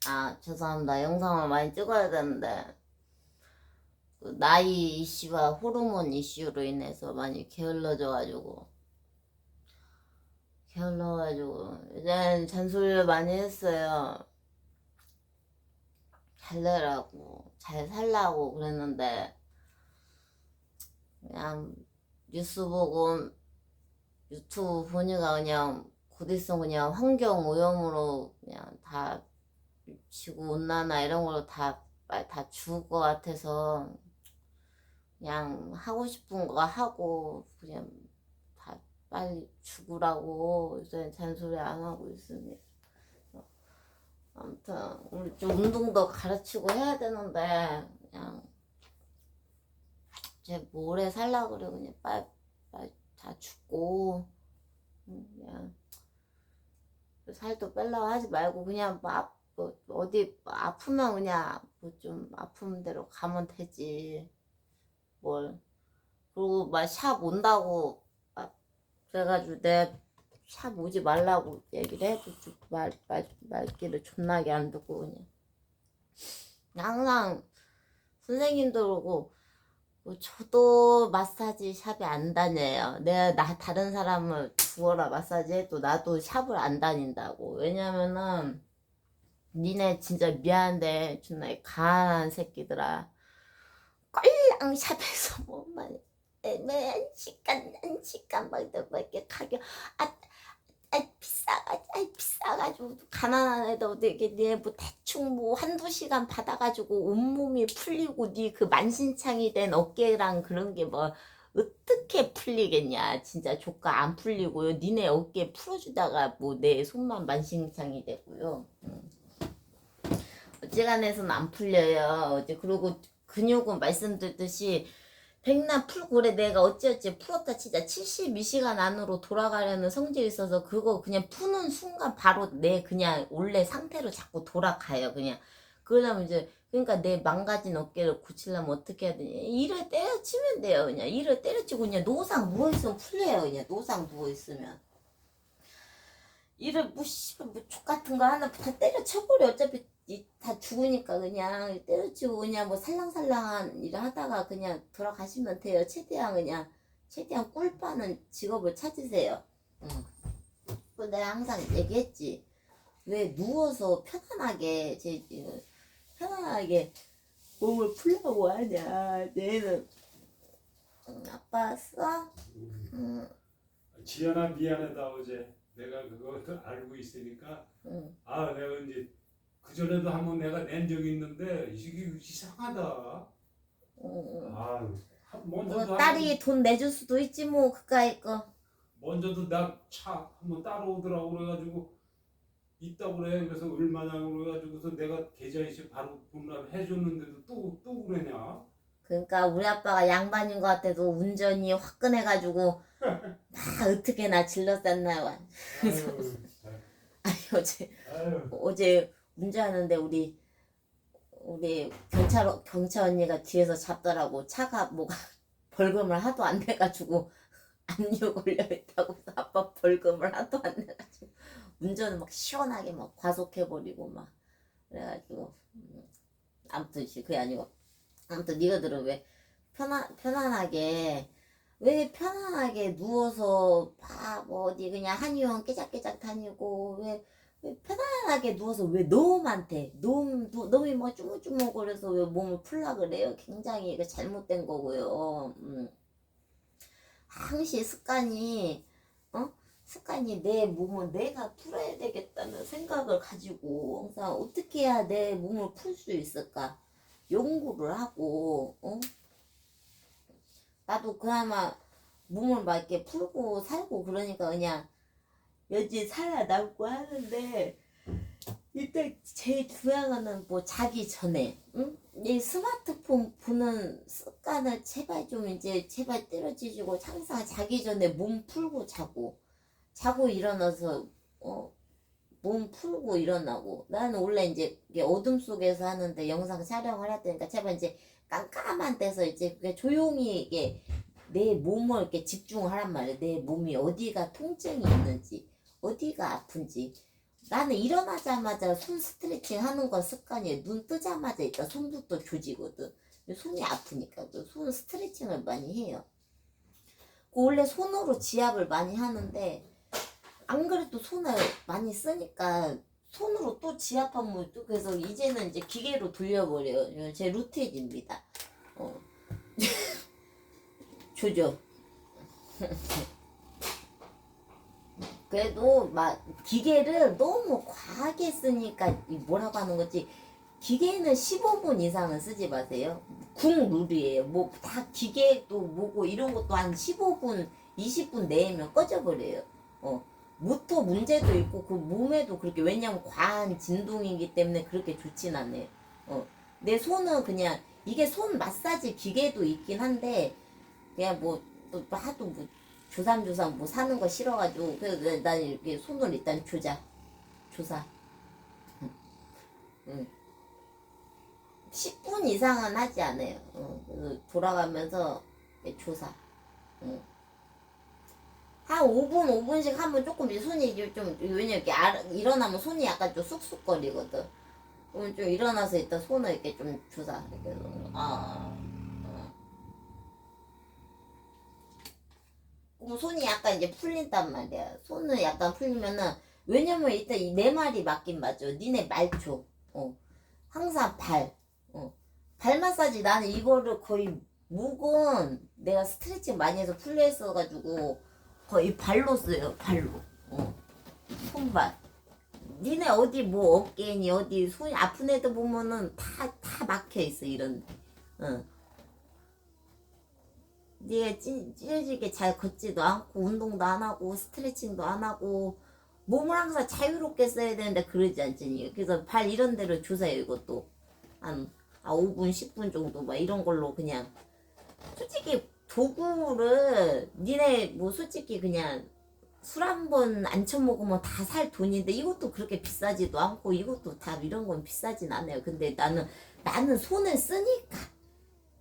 아, 죄송합니다. 영상을 많이 찍어야 되는데, 그 나이 이슈와 호르몬 이슈로 인해서 많이 게을러가지고, 이젠 잔소리를 많이 했어요. 잘 되라고, 잘 살라고 그랬는데, 그냥 뉴스 보고, 유튜브 보니까 그냥, 곧 있으면 그냥 환경 오염으로 그냥 다 지구 온난화 이런 걸로 다 죽을 것 같아서, 그냥 하고 싶은 거 하고 그냥 다 빨리 죽으라고 요새 잔소리 안 하고 있습니다. 아무튼 우리 좀 운동도 가르치고 해야 되는데 그냥 제 오래 살라 그래 그냥 빨리 다 죽고 그냥 살도 빼려고 하지 말고 그냥 뭐 어디 아프면 그냥 뭐 좀 아픈 대로 가면 되지 뭘. 그리고 막 샵 온다고 막 그래가지고 내 샵 오지 말라고 얘기를 해도 좀 말귀를 존나게 안 듣고 그냥 항상 선생님도 그러고 저도 마사지 샵에 안 다녀요. 내가 다른 사람을 죽어라 마사지 해도 나도 샵을 안 다닌다고. 왜냐면은 니네 진짜 미안한데 존나 가난한 새끼들아. 꼴랑 샵에서 뭐만 애매한 시간 막 이렇게 가격 비싸가지고 가난한 애도 되게 네뭐 대충 뭐 한두 시간 받아가지고 온몸이 풀리고 네 그 만신창이 된 어깨랑 그런 게 뭐 어떻게 풀리겠냐 진짜 조카 안 풀리고요. 니네 어깨 풀어주다가 뭐 내 손만 만신창이 되고요. 어지간해서는 안 풀려요. 어제 그리고 근육은 말씀드렸듯이 백날 풀고 그래 내가 어찌어찌 풀었다 치자 72시간 안으로 돌아가려는 성질이 있어서 그거 그냥 푸는 순간 바로 내 그냥 원래 상태로 자꾸 돌아가요 그냥. 그러려면 이제 그러니까 내 망가진 어깨를 고치려면 어떻게 해야 되냐 이를 때려치면 돼요. 그냥 이를 때려치고 그냥 노상 누워있으면 풀려요. 그냥 노상 누워있으면 이를 뭐 족같은 거 하나 다 때려쳐버려. 어차피 다 죽으니까 그냥 때려치고 그냥 뭐 살랑살랑한 일을 하다가 그냥 돌아가시면 돼요. 최대한 꿀 빠는 직업을 찾으세요. 응. 그 내가 항상 얘기했지. 왜 누워서 편안하게 몸을 풀려고 하냐. 내는 아빠 왔어? 응. 지연아 미안하다 어제 내가 그거 알고 있으니까 응. 내가 이제 그전에도 한번 내가 낸 적이 있는데 이게 이상하다. 응. 먼저도 딸이 돈 내줄 수도 있지 뭐 그까이 거. 먼저도 나 차 한번 따라오더라고 그래가지고 있다고 그래. 그래서 얼마냐고 그래가지고서 내가 계좌이체 바로 본납 해줬는데도 또 그러냐. 그러니까 우리 아빠가 양반인 것 같아도 운전이 화끈해가지고 막 어떻게 나 질렀었나요. 그래서 아유 참. 어제 아유 어제 운전하는데 우리 경찰 언니가 뒤에서 잡더라고. 차가 뭐가 벌금을 하도 안 내가지고 압류 걸려 있다고 해서 아빠 벌금을 하도 안 내가지고 운전을 막 시원하게 막 과속해버리고 막 그래가지고 아무튼 그게 아니고 아무튼 니가들은 왜 편안하게 누워서 뭐 어디 그냥 한의원 깨작깨작 다니고 왜 편안하게 누워서 왜 놈한테 놈이 뭐 쭈물쭈물거려서 왜 몸을 풀라 그래요. 굉장히 이거 잘못된 거고요. 항시 습관이 내 몸을 내가 풀어야 되겠다는 생각을 가지고 항상 어떻게 해야 내 몸을 풀 수 있을까 연구를 하고 나도 그나마 몸을 막 이렇게 풀고 살고 그러니까 그냥 여지 살아남고 하는데 일단 제일 중요한 거는 뭐 자기 전에 이 스마트폰 보는 습관을 제발 때려치우고 항상 자기 전에 몸 풀고 자고 일어나서 몸 풀고 일어나고. 나는 원래 이제 어둠 속에서 하는데 영상 촬영을 해야 되니까 제발 이제 깜깜한 데서 이제 그게 조용히 내 몸을 이렇게 집중을 하란 말이야. 내 몸이 어디가 통증이 있는지 어디가 아픈지 나는 일어나자마자 손 스트레칭 하는 거 습관이에요. 눈 뜨자마자 일단 손부터 조지거든. 손이 아프니까 손 스트레칭을 많이 해요. 원래 손으로 지압을 많이 하는데 안 그래도 손을 많이 쓰니까 손으로 또 지압하면 또 그래서 이제는 이제 기계로 돌려버려요. 제 루틴입니다. 조져. 그래도 막 기계를 너무 과하게 쓰니까 뭐라고 하는 거지. 기계는 15분 이상은 쓰지 마세요. 국룰이에요. 뭐 다 기계도 뭐고 이런 것도 한 15분, 20분 내면 꺼져버려요. 모터 문제도 있고 그 몸에도 그렇게 왜냐면 과한 진동이기 때문에 그렇게 좋진 않아요. 내 손은 그냥 이게 손 마사지 기계도 있긴 한데 그냥 뭐 하도 뭐 조삼조삼 뭐 사는 거 싫어가지고 그래서 난 이렇게 손을 일단 조사. 10분 이상은 하지 않아요. 그래서 돌아가면서 조사. 한 5분씩 하면 조금 손이 좀 왜냐 이렇게 일어나면 손이 약간 좀 쑥쑥거리거든. 그러면 좀 일어나서 일단 손을 이렇게 좀 조사. 이렇게 그럼 손이 약간 이제 풀린단 말이야. 손을 약간 풀리면은 왜냐면 일단 내 말이 맞긴 맞죠. 니네 말초. 항상 발 마사지 나는 이거를 거의 목은 내가 스트레칭 많이 해서 풀려 있어가지고 거의 발로 써요. 발로. 손발. 니네 어디 뭐 어깨니 어디 손이 아픈 애들 보면은 다 막혀 있어 이런데. 니가 찢어지게 잘 걷지도 않고 운동도 안 하고 스트레칭도 안 하고 몸을 항상 자유롭게 써야 되는데 그러지 않지. 그래서 발 이런 데를 주세요. 이것도 한 5분 10분 정도 막 이런 걸로 그냥 솔직히 도구를 니네 뭐 솔직히 그냥 술 한 번 안 처먹으면 다 살 돈인데 이것도 그렇게 비싸지도 않고 이것도 다 이런 건 비싸진 않아요. 근데 나는 손을 쓰니까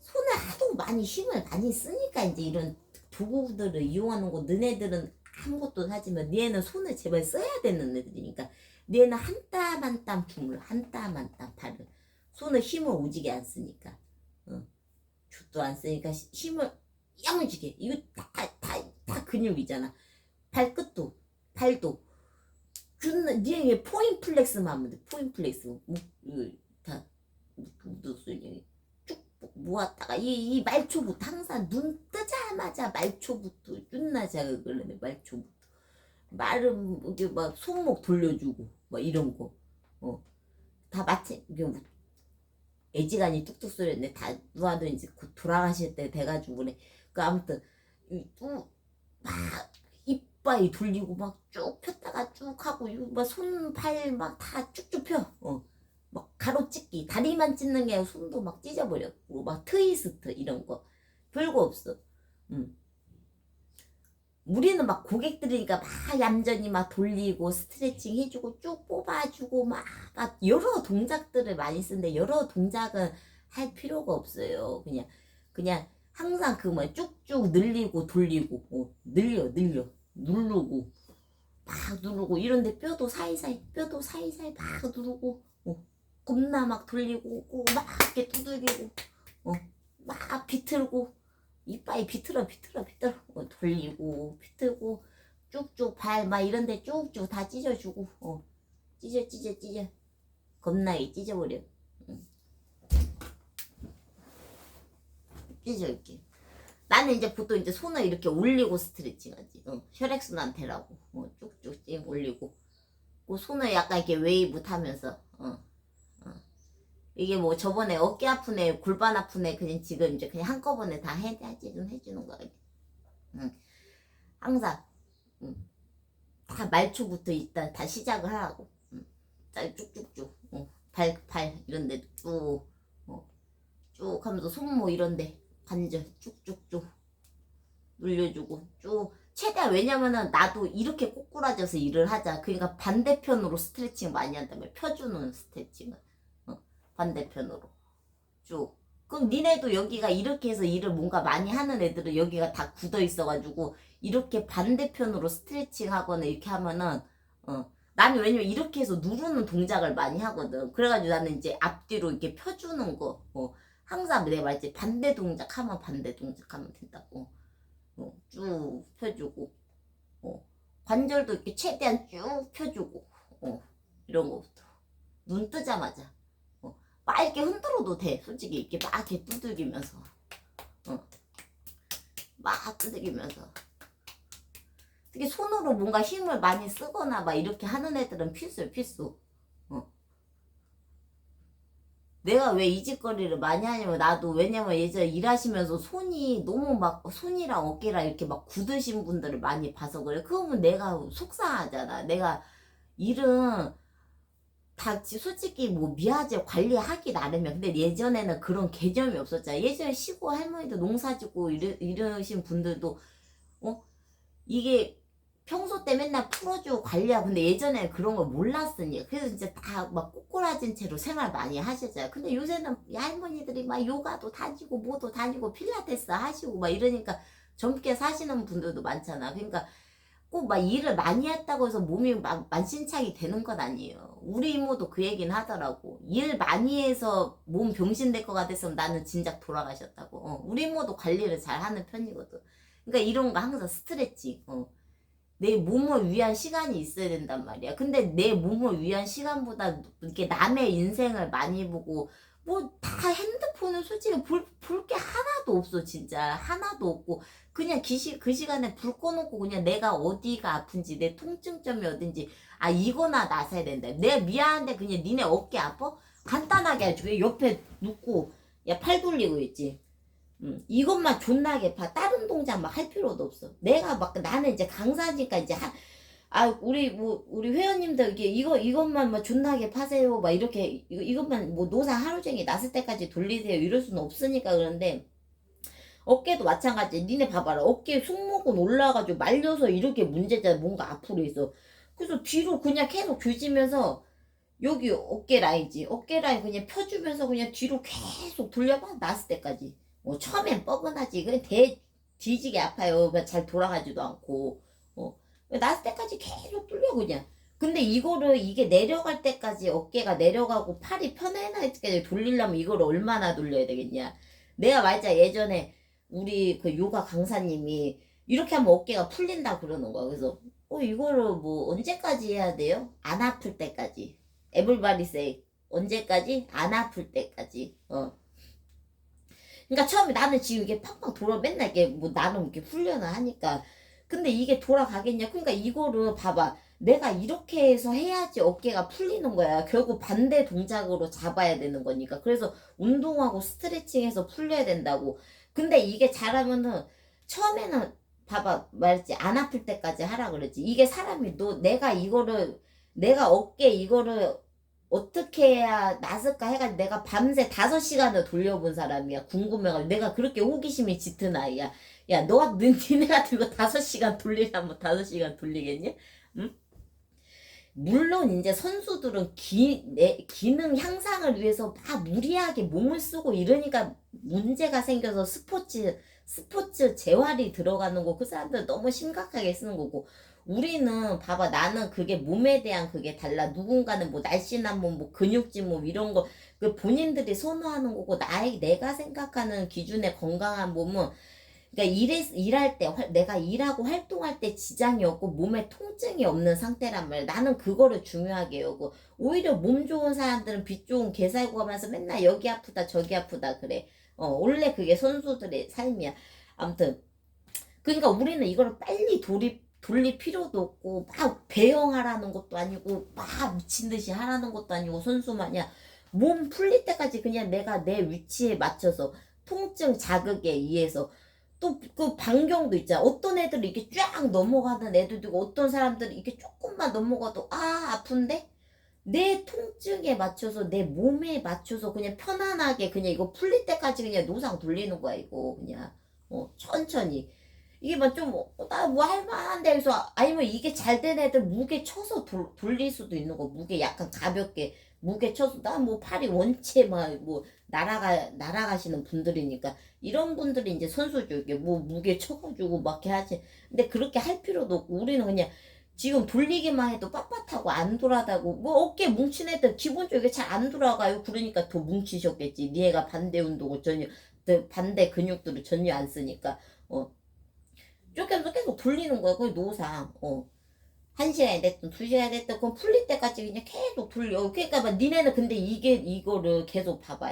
손을 하도 많이 힘을 많이 쓰니까 이제 이런 도구들을 이용하는 거. 너네들은 아무것도 하지만 얘는 손을 제발 써야 되는 애들이니까 얘는 한 땀 한 땀 주물 한 땀 한 땀 발을 손을 힘을 오지게 안 쓰니까 jut도 안 쓰니까 힘을 야무지게 이거 다 근육이잖아. 발도 니네 포인플렉스만 하면 돼. 포인플렉스 다 쭉 모았다가 이 말초부터 항상 눈 뜨자마자 말초부터 쭌나 자극을 하네. 말초부터 말은 이게 막 손목 돌려주고 막 이런 거 다 마치 이게 뭐 애지간히 뚝뚝 소리였네. 다 누아도 이제 곧 돌아가실 때 돼가지고 그래. 그 아무튼 막 이빨 돌리고 막 쭉 폈다가 쭉 하고 이거 막 손발 막 다 쭉쭉 펴. 막 가로찢기 다리만 찢는 게 아니라 손도 막 찢어버렸고 막 트위스트 이런 거 별거 없어. 우리는 막 고객들이니까 막 얌전히 막 돌리고 스트레칭 해주고 쭉 뽑아주고 막 여러 동작들을 많이 쓰는데 여러 동작은 할 필요가 없어요. 그냥 항상 그 뭐 쭉쭉 늘리고 돌리고 늘려 누르고 막 누르고 이런데 뼈도 사이사이 막 누르고 겁나 막 돌리고 막 이렇게 두들기고 막 비틀고 이빨이 비틀어 돌리고 비틀고 쭉쭉 발 막 이런데 쭉쭉 다 찢어주고 찢어 겁나게 찢어버려. 찢어 이렇게. 나는 이제 보통 이제 손을 이렇게 올리고 스트레칭하지. 혈액순환 되라고 쭉쭉 올리고 그 손을 약간 이렇게 웨이브 타면서 이게 뭐 저번에 어깨 아픈 애, 골반 아픈 애 그냥 지금 이제 그냥 한꺼번에 다 해주는 거야. 항상 다 말초부터 일단 다 시작을 하라고. 쭉쭉쭉 발 이런데 쭉 하면서 손목 이런데 관절 쭉쭉쭉 눌려주고 쭉 최대한. 왜냐면은 나도 이렇게 꼬꾸라져서 일을 하자. 그러니까 반대편으로 스트레칭 많이 한다면 펴주는 스트레칭을 반대편으로 쭉. 그럼 니네도 여기가 이렇게 해서 일을 뭔가 많이 하는 애들은 여기가 다 굳어 있어가지고 이렇게 반대편으로 스트레칭 하거나 이렇게 하면은 나는 왜냐면 이렇게 해서 누르는 동작을 많이 하거든. 그래가지고 나는 이제 앞뒤로 이렇게 펴주는 거. 항상 내가 말했지. 반대 동작 하면 반대 동작 하면 된다고. 쭉 펴주고. 관절도 이렇게 최대한 쭉 펴주고. 이런 거부터. 눈 뜨자마자. 막 이렇게 흔들어도 돼. 솔직히 이렇게 막 이렇게 두들기면서. 막 두들기면서. 특히 손으로 뭔가 힘을 많이 쓰거나 막 이렇게 하는 애들은 필수야, 필수. 내가 왜 이 짓거리를 많이 하냐면 나도 왜냐면 예전에 일하시면서 손이 너무 막 손이랑 어깨랑 이렇게 막 굳으신 분들을 많이 봐서 그래. 그러면 내가 속상하잖아. 내가 일은 다 솔직히 뭐 미화제 관리하기 나름이야. 근데 예전에는 그런 개념이 없었잖아. 예전에 시골 할머니들 농사 짓고 이러신 분들도 이게 평소 때 맨날 풀어주고 관리하고 근데 예전에 그런 걸 몰랐으니 그래서 이제 다 막 꼬꾸라진 채로 생활 많이 하셨잖아요. 근데 요새는 할머니들이 막 요가도 다니고 뭐도 다니고 필라테스 하시고 막 이러니까 젊게 사시는 분들도 많잖아. 그러니까 꼭 막 일을 많이 했다고 해서 몸이 막 만신창이 되는 건 아니에요. 우리 이모도 그 얘기는 하더라고. 일 많이 해서 몸 병신 될 것 같았으면 나는 진작 돌아가셨다고. 우리 이모도 관리를 잘 하는 편이거든. 그러니까 이런 거 항상 스트레칭. 내 몸을 위한 시간이 있어야 된단 말이야. 근데 내 몸을 위한 시간보다 이렇게 남의 인생을 많이 보고 뭐 다 핸드폰은 솔직히 볼 게 하나도 없어 진짜 하나도 없고 그냥 그 시간에 불 꺼놓고 그냥 내가 어디가 아픈지 내 통증점이 어딘지 이거나 나서야 된다. 내가 미안한데 그냥 니네 어깨 아파? 간단하게 해주고 옆에 눕고 야 팔 돌리고 있지. 이것만 존나게 봐. 다른 동작 막 할 필요도 없어. 내가 막 나는 이제 강사니까 이제 우리 회원님들 이것만 막 존나게 파세요. 막 이렇게 이것만 뭐 노사 하루 종일 났을 때까지 돌리세요. 이럴 수는 없으니까 그런데 어깨도 마찬가지. 니네 봐봐라. 어깨 승모근 올라가지고 말려서 이렇게 문제잖아. 뭔가 앞으로 있어. 그래서 뒤로 그냥 계속 조지면서 여기 어깨 라인이지. 어깨 라인 그냥 펴주면서 그냥 뒤로 계속 돌려봐. 났을 때까지. 처음엔 뻐근하지. 그냥 뒤지게 아파요. 잘 돌아가지도 않고. 났을 때까지 계속 돌려 그냥. 근데 이게 내려갈 때까지 어깨가 내려가고 팔이 편안할 때까지 돌리려면 이거를 얼마나 돌려야 되겠냐. 내가 말자 예전에 우리 그 요가 강사님이 이렇게 하면 어깨가 풀린다 그러는 거야. 그래서 이거를 뭐 언제까지 해야 돼요? 안 아플 때까지. 에블바리 세이 언제까지? 안 아플 때까지. 그러니까 처음에 나는 지금 이게 팍팍 돌아 맨날 이게 뭐 나는 이렇게 훈련을 하니까 근데 이게 돌아가겠냐? 그러니까 이거를 봐봐. 내가 이렇게 해서 해야지 어깨가 풀리는 거야. 결국 반대 동작으로 잡아야 되는 거니까. 그래서 운동하고 스트레칭해서 풀려야 된다고. 근데 이게 잘하면은 처음에는 봐봐 말했지 안 아플 때까지 하라 그랬지. 이게 사람이 내가 어깨 이거를 어떻게 해야 나을까 해가지고 내가 밤새 5시간을 돌려본 사람이야. 궁금해가지고 내가 그렇게 호기심이 짙은 아이야. 야 니네 같은 거 5시간 돌리려면 5시간 돌리겠니? 응? 물론 이제 선수들은 기능 향상을 위해서 막 무리하게 몸을 쓰고 이러니까 문제가 생겨서 스포츠 재활이 들어가는 거 그 사람들 너무 심각하게 쓰는 거고 우리는 봐봐 나는 그게 몸에 대한 그게 달라. 누군가는 뭐 날씬한 몸, 뭐 근육질 몸 이런 거 그 본인들이 선호하는 거고 내가 생각하는 기준의 건강한 몸은 그러니까 일할 때 내가 일하고 활동할 때 지장이 없고 몸에 통증이 없는 상태란 말이야. 나는 그거를 중요하게 여고 오히려 몸 좋은 사람들은 빛 좋은 개 살고 하면서 맨날 여기 아프다 저기 아프다 그래. 원래 그게 선수들의 삶이야. 아무튼 그러니까 우리는 이거를 빨리 돌릴 필요도 없고 막 배영하라는 것도 아니고 막 미친듯이 하라는 것도 아니고 선수 마냥 몸 풀릴 때까지 그냥 내가 내 위치에 맞춰서 통증 자극에 의해서 또 그 반경도 있잖아. 어떤 애들은 이렇게 쫙 넘어가는 애들도 있고 어떤 사람들은 이렇게 조금만 넘어가도 아픈데 내 통증에 맞춰서 내 몸에 맞춰서 그냥 편안하게 그냥 이거 풀릴 때까지 그냥 노상 돌리는 거야 이거 그냥 천천히 이게 나 뭐 할만한데 그래서 아니면 이게 잘 된 애들 무게 쳐서 돌릴 수도 있는 거 무게 약간 가볍게 무게 쳐서 나 뭐 팔이 원체 막 뭐 날아가시는 분들이니까 이런 분들이 이제 선수죠. 이게 뭐 무게 쳐가지고 막 이렇게 하지. 근데 그렇게 할 필요도 없고 우리는 그냥 지금 돌리기만 해도 빳빳하고 안 돌아가고 뭐 어깨 뭉친 애들 기본적으로 잘 안 돌아가요. 그러니까 더 뭉치셨겠지. 니애가 반대 운동을 전혀 반대 근육들을 전혀 안 쓰니까 계속 돌리는 거야. 그게 노상. 1시간이 됐든 2시간이 됐든 그건 풀릴 때까지 그냥 계속 돌려. 그러니까 막 니네는 근데 이거를 계속 봐봐.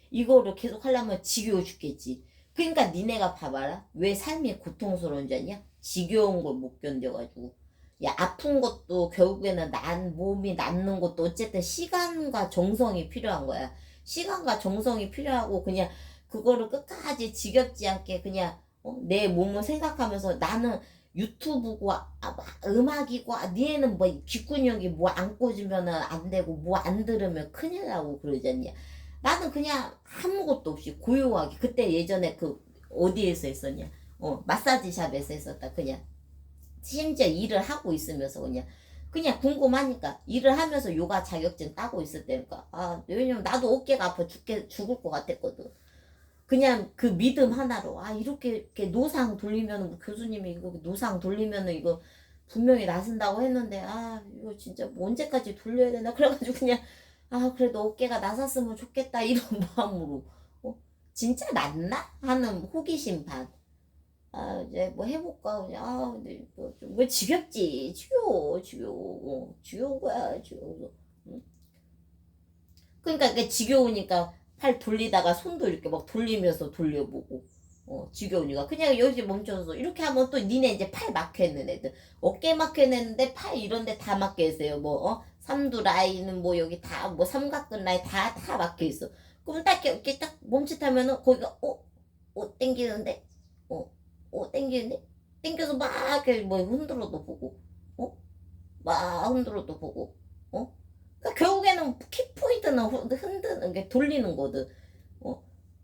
이거를 계속 하려면 지겨워 죽겠지. 그러니까 니네가 봐봐라. 왜 삶이 고통스러운 줄 아냐? 지겨운 걸 못 견뎌가지고. 야, 아픈 것도 결국에는 몸이 낫는 것도 어쨌든 시간과 정성이 필요한 거야. 시간과 정성이 필요하고 그냥 그거를 끝까지 지겹지 않게 그냥 내 몸을 생각하면서 나는 유튜브고 막 음악이고 니네는 뭐 귓근육이 뭐 안 꽂으면 안 되고 뭐 안 들으면 큰일 나고 그러잖냐. 나는 그냥 아무것도 없이 고요하게 그때 예전에 그 어디에서 했었냐. 마사지 샵에서 했었다. 그냥 심지어 일을 하고 있으면서 그냥 궁금하니까 일을 하면서 요가 자격증 따고 있을 때니까 왜냐면 나도 어깨가 아파 죽을 것 같았거든. 그냥 그 믿음 하나로 이렇게 노상 돌리면 뭐 교수님이 이거 노상 돌리면은 이거 분명히 나선다고 했는데 이거 진짜 뭐 언제까지 돌려야 되나 그래가지고 그냥 그래도 어깨가 나섰으면 좋겠다 이런 마음으로 진짜 낫나 하는 호기심 반. 이제 뭐 해볼까 그냥 근데 뭐 지겹지. 지겨운 거야 지겨워. 응? 그러니까 그 지겨우니까 팔 돌리다가 손도 이렇게 막 돌리면서 돌려보고 지겨우니까 그냥 여기 멈춰서 이렇게 하면 또 니네 이제 팔 막혀있는 애들 어깨 막혀있는데 팔 이런데 다 막혀있어요. 뭐 삼두 라인은 뭐 여기 다 뭐 삼각근 라인 다 막혀있어. 그럼 딱 이렇게 딱 멈칫하면은 거기가 땡기는데 땡기는데 땡겨서 막 이렇게 뭐 흔들어도 보고 막 흔들어도 보고 그러니까 결국에는 키포인트는 흔드는 게 돌리는 거든.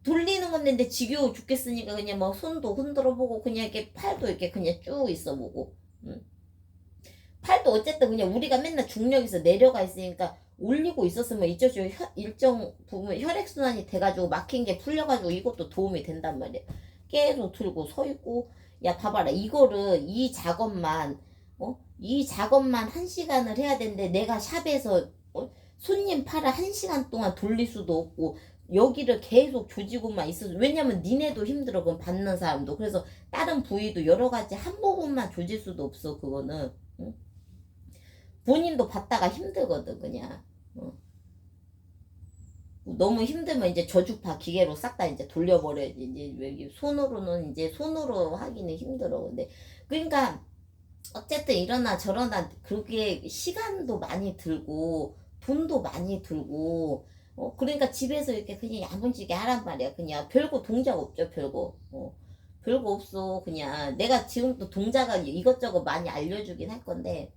돌리는 건데 근데 지겨워 죽겠으니까 그냥 뭐 손도 흔들어 보고 그냥 이렇게 팔도 이렇게 그냥 쭉 있어 보고. 팔도 어쨌든 그냥 우리가 맨날 중력에서 내려가 있으니까 올리고 있었으면 이쪽으로 일정 부분 혈액순환이 돼가지고 막힌 게 풀려가지고 이것도 도움이 된단 말이야. 계속 들고 서 있고 야 봐봐라 이거를 이 작업만 1시간을 해야 되는데 내가 샵에서 손님 팔을 1시간 동안 돌릴 수도 없고 여기를 계속 조지고만 있어서 왜냐면 니네도 힘들어 그럼 받는 사람도 그래서 다른 부위도 여러 가지 한 부분만 조질 수도 없어 그거는. 응? 본인도 받다가 힘들거든 그냥. 너무 힘들면 이제 저주파 기계로 싹 다 이제 돌려버려야지. 이제 손으로는 이제 손으로 하기는 힘들어. 근데 그러니까 어쨌든 이러나 저러나 그게 시간도 많이 들고 돈도 많이 들고 그러니까 집에서 이렇게 그냥 야무지게 하란 말이야. 그냥 별거 동작 없죠 별거. 별거 없어. 그냥 내가 지금도 동작을 이것저것 많이 알려주긴 할 건데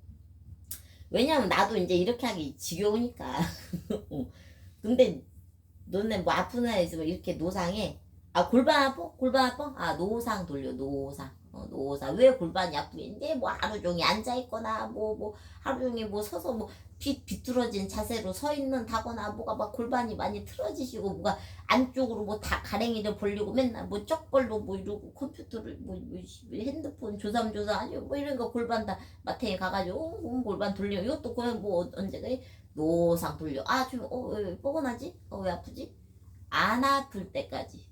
왜냐면 나도 이제 이렇게 하기 지겨우니까. 근데 너네 뭐 아픈 애 있으면 이렇게 노상해. 골반 아파? 골반 아파? 노상 돌려 노상. 노상. 왜 골반이 아프겠는데 뭐 하루 종일 앉아있거나 뭐 하루 종일 뭐 서서 뭐 비뚤어진 자세로 서 있는다거나 뭐가 막 골반이 많이 틀어지시고 뭐가 안쪽으로 뭐 다 가랭이를 벌리고 맨날 뭐 쪽벌로 뭐 이러고 컴퓨터를 뭐 핸드폰 조삼조삼 하죠. 뭐 이런 거 골반 다 마트에 가가지고 골반 돌려. 이것도 그냥 뭐 언제 그래? 노상 돌려. 좀 왜 뻐근하지? 왜 아프지? 안 아플 때까지.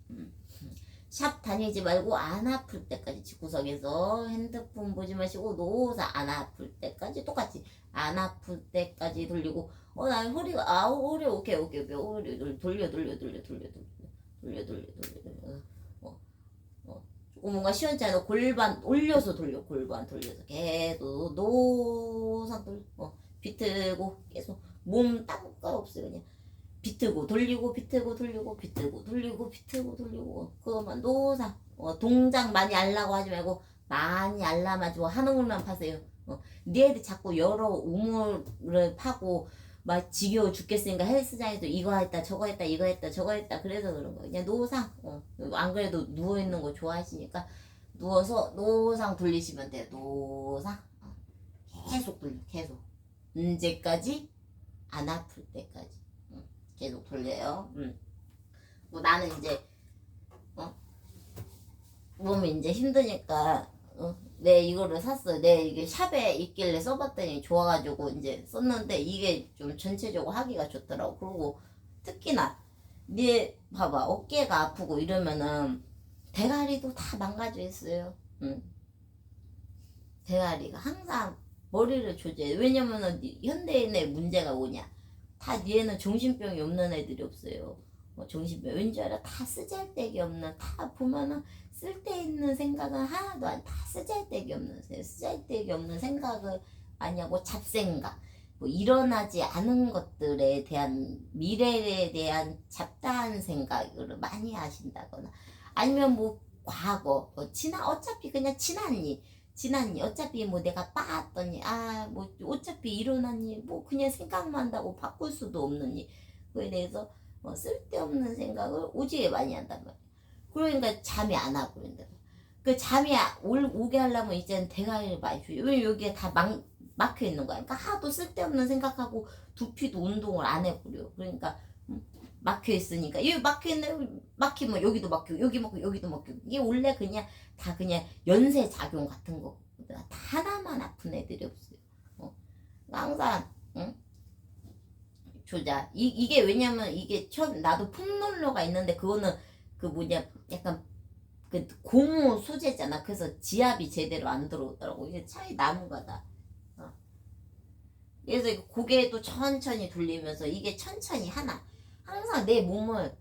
샵 다니지 말고 안 아플 때까지 집구석에서 핸드폰 보지 마시고 노상 안 아플 때까지 똑같이 안 아플 때까지 돌리고 나 허리가 허리 오케이 허리 돌려 조금 뭔가 시원치 않아 골반 올려서 돌려 골반 돌려서 계속 노상 돌려 비트고 계속 몸 딴거 없어요 그냥 비트고 돌리고 비트고 돌리고 비트고 돌리고 비트고 돌리고 그거만 노상 동작 많이 하려고 하지 말고 많이 알라마지고 한 우물만 파세요. 니애들 자꾸 여러 우물을 파고 막 지겨워 죽겠으니까 헬스장에서 이거 했다 저거 했다 이거 했다 저거 했다 그래서 그런 거야. 그냥 노상 안 그래도 누워있는 거 좋아하시니까 누워서 노상 돌리시면 돼요. 노상 계속 돌려 계속 언제까지? 안 아플 때까지 계속 돌려요. 뭐 나는 이제 몸이 이제 힘드니까 내 이거를 샀어. 내 이게 샵에 있길래 써봤더니 좋아가지고 이제 썼는데 이게 좀 전체적으로 하기가 좋더라고. 그리고 특히나 네 봐봐 어깨가 아프고 이러면은 대가리도 다 망가져 있어요. 응. 대가리가 항상 머리를 조져야 돼. 왜냐면은 현대인의 문제가 뭐냐? 다 얘는 정신병이 없는 애들이 없어요. 정신병 왠지 알아? 다 쓰잘데기 없는 다 보면은 쓸데있는 생각은 하나도 안 다 쓰잘데기 없는 쓰잘데기 없는 생각을 많이 하고 잡생각 뭐 일어나지 않은 것들에 대한 미래에 대한 잡다한 생각을 많이 하신다거나 아니면 뭐 과거 지나 어차피 그냥 지났니 어차피 뭐 내가 빠았더니 아 뭐 어차피 일어났니 뭐 그냥 생각만 한다고 바꿀 수도 없느니 그에 대해서 쓸데없는 생각을 오지게 많이 한단 말이야. 그러니까 잠이 안 와고 그런다. 그 잠이 오게 하려면 이제는 대가리를 많이 줘요. 왜 여기에 다 막혀 있는 거야. 그러니까 하도 쓸데없는 생각하고 두피도 운동을 안 해버려. 그러니까 막혀 있으니까 이 막혀 있는 막히면 여기도 막히고 여기 막히고 여기도 막히고 이게 원래 그냥 다 그냥 연쇄 작용 같은 거거든. 다 하나만 아픈 애들이 없어요. 항상 응? 조자 이게 왜냐면 이게 처음 나도 폼롤러가 있는데 그거는 그 뭐냐 약간 그 고무 소재잖아. 그래서 지압이 제대로 안 들어오더라고. 이게 차이 나는 거다. 그래서 고개도 천천히 돌리면서 이게 천천히 하나 항상 내 몸을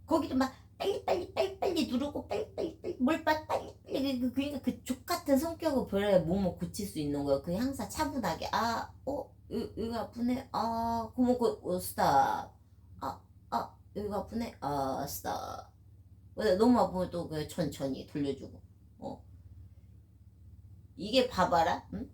거기도 막 빨리 누르고 빨리 뭘 빨리 그러니까 그 족 같은 성격을 버려야 몸을 고칠 수 있는 거야. 그게 항상 차분하게 여기 아프네 그러면 스탑 여기가 아프네 스탑 너무 아프면 또 그 천천히 돌려주고 이게 봐봐라 응?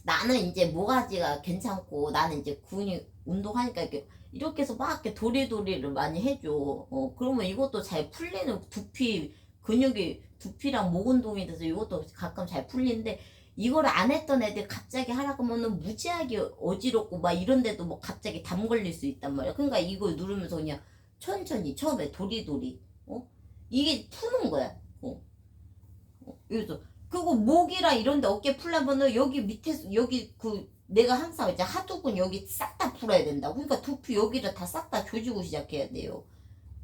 나는 이제 모가지가 괜찮고 나는 이제 근육 운동하니까 이렇게 해서 막 이렇게 도리도리를 많이 해줘. 그러면 이것도 잘 풀리는 두피 근육이 두피랑 목 운동이 돼서 이것도 가끔 잘 풀리는데 이걸 안 했던 애들 갑자기 하라고 하면은 무지하게 어지럽고 막 이런데도 뭐 갑자기 담 걸릴 수 있단 말이야. 그러니까 이걸 누르면서 그냥 천천히 처음에 도리도리 이게 푸는 거야. 그래서 그리고 목이랑 이런데 어깨 풀려면은 여기 밑에 여기 그 내가 항상 이제 하두근 여기 싹 다 풀어야 된다. 그러니까 두피 여기를 다 싹 다 조지고 시작해야 돼요.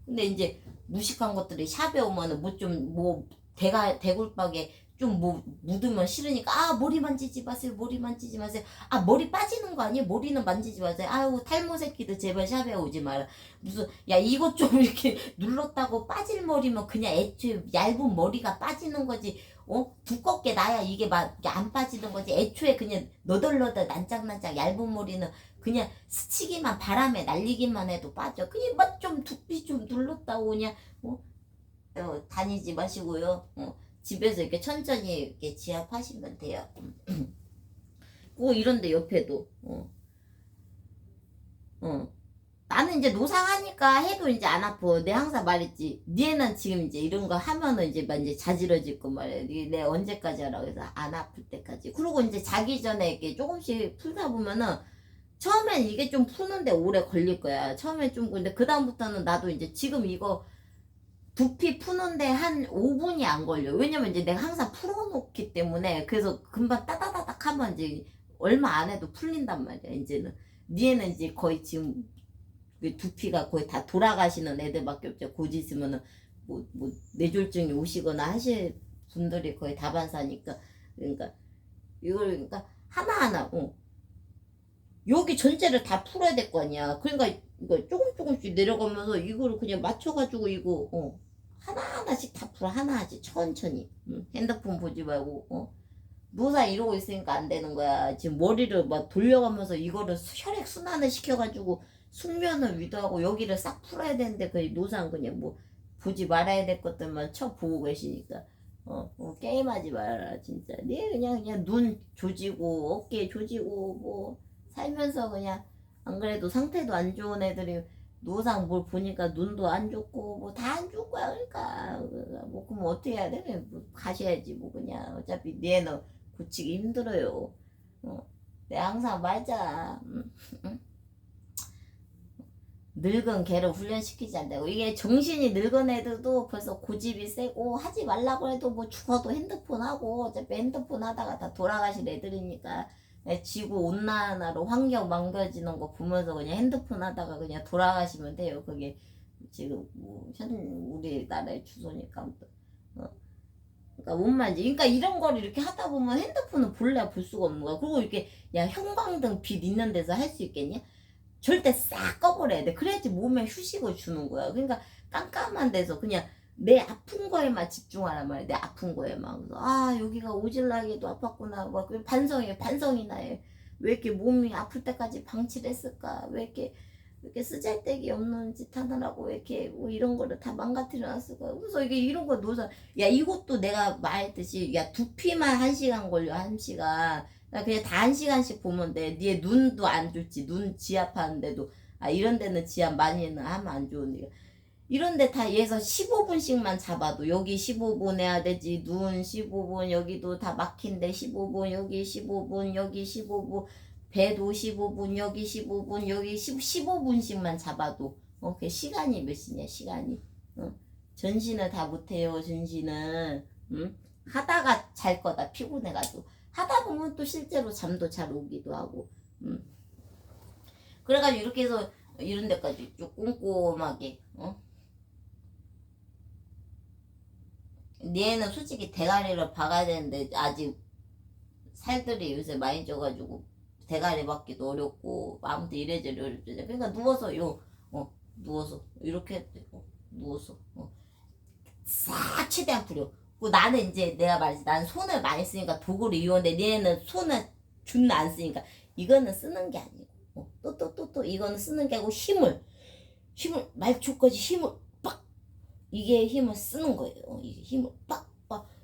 근데 이제 무식한 것들이 샵에 오면은 뭐 좀 뭐 대굴박에 좀 뭐 묻으면 싫으니까 머리 만지지 마세요. 머리 만지지 마세요. 머리 빠지는 거 아니에요? 머리는 만지지 마세요. 아유 탈모 새끼들 제발 샵에 오지 마라. 무슨 야 이것 좀 이렇게 눌렀다고 빠질 머리면 그냥 애초에 얇은 머리가 빠지는 거지. 두껍게 나야 이게 막 안 빠지는 거지. 애초에 그냥 너덜너덜 난짝난짝 얇은 머리는 그냥 스치기만 바람에 날리기만 해도 빠져. 그냥 막 좀 두피 좀 눌렀다고 그냥 다니지 마시고요. 집에서 이렇게 천천히 이렇게 지압하시면 돼요. 이런데 옆에도 나는 이제 노상하니까 해도 이제 안 아파. 내가 항상 말했지. 니네는 지금 이제 이런 거 하면은 이제 자지러질 거 말이야. 내 언제까지 하라고 해서 안 아플 때까지. 그리고 이제 자기 전에 이렇게 조금씩 풀다 보면은 처음엔 이게 좀 푸는데 오래 걸릴 거야. 처음엔 좀 근데 그 다음부터는 나도 이제 지금 이거 두피 푸는데 한 5분이 안 걸려. 왜냐면 이제 내가 항상 풀어놓기 때문에 그래서 금방 따다다닥 하면 이제 얼마 안 해도 풀린단 말이야. 이제는 니네는 이제 거의 지금 두피가 거의 다 돌아가시는 애들밖에 없죠. 곧 있으면은 뭐 뇌졸중이 오시거나 하실 분들이 거의 다반사니까 그러니까 이걸 그러니까 하나하나 여기 전체를 다 풀어야 될 거 아니야. 그러니까 이거 조금씩 내려가면서 이거를 그냥 맞춰가지고 이거 하나하나씩 다 풀어. 하나하나씩 천천히. 핸드폰 보지 말고 누사 이러고 있으니까 안 되는 거야. 지금 머리를 막 돌려가면서 이거를 혈액 순환을 시켜가지고 숙면을 위도하고 여기를 싹 풀어야 되는데 그 노상 그냥 뭐 보지 말아야 될 것들만 쳐 보고 계시니까 게임하지 말아라 진짜. 네 그냥 눈 조지고 어깨 조지고 뭐 살면서 그냥 안 그래도 상태도 안 좋은 애들이 노상 뭘 보니까 눈도 안 좋고 뭐 다 안 좋은 거야. 그러니까 뭐 그럼 어떻게 해야 돼? 그냥 뭐 가셔야지 뭐 그냥 어차피 얘는 고치기 힘들어요. 내가 항상 말자. 응? 늙은 개를 훈련시키지 않는다고. 이게 정신이 늙은 애들도 벌써 고집이 세고 하지 말라고 해도 뭐 죽어도 핸드폰 하고 어차피 핸드폰 하다가 다 돌아가실 애들이니까 지구 온난화로 환경 망가지는 거 보면서 그냥 핸드폰 하다가 그냥 돌아가시면 돼요. 그게 지금 현 우리나라의 주소니까. 어. 그러니까 뭔 말인지. 그러니까 이런 거를 이렇게 하다 보면 핸드폰은 볼래 볼 수가 없는 거야. 그리고 이렇게 야 형광등 빛 있는 데서 할 수 있겠냐? 절대 싹 꺼버려야 돼. 그래야지 몸에 휴식을 주는 거야. 그러니까 깜깜한 데서 그냥 내 아픈 거에만 집중하란 말이야. 내 아픈 거에만. 그래서 아 여기가 오질나게도 아팠구나. 막 반성이 나요. 왜 이렇게 몸이 아플 때까지 방치를 했을까? 왜 이렇게 쓰잘데기 없는 짓 하느라고 왜 이렇게 뭐 이런 거를 다 망가뜨려 놨을까? 그래서 이게 이런 거 놓아서 야 이것도 내가 말했듯이 야 두피만 1시간 걸려 1시간. 그냥 다 1시간씩 보면 돼. 네 눈도 안 좋지. 눈 지압하는데도 아 이런 데는 지압 많이 하면 안 좋으니까. 이런 데 다 얘에서 15분씩만 잡아도 여기 15분 해야 되지. 눈 15분 여기도 다 막힌데 15분 여기 15분 여기 15분 배도 15분 여기 15분 여기 15분씩만 잡아도 그 시간이 몇 시냐 시간이. 전신을 다 못해요. 전신은 하다가 잘 거다 피곤해가지고. 하다 보면 또 실제로 잠도 잘 오기도 하고. 그래가지고 이렇게 해서 이런 데까지 쭉 꼼꼼하게. 얘는 솔직히 대가리를 박아야 되는데 아직 살들이 요새 많이 쪄가지고 대가리 박기도 어렵고 아무튼 이래저래 어렵죠. 그러니까 누워서 누워서 이렇게 누워서 싹 최대한 부려. 나는 이제 내가 말했지. 난 손을 많이 쓰니까 도구를 이용하는데 얘는 손을 존나 안 쓰니까 이거는 쓰는 게 아니고 또 이거는 쓰는 게 아니고 힘을 말초까지 힘을 빡 이게 힘을 쓰는 거예요. 이게 힘을 빡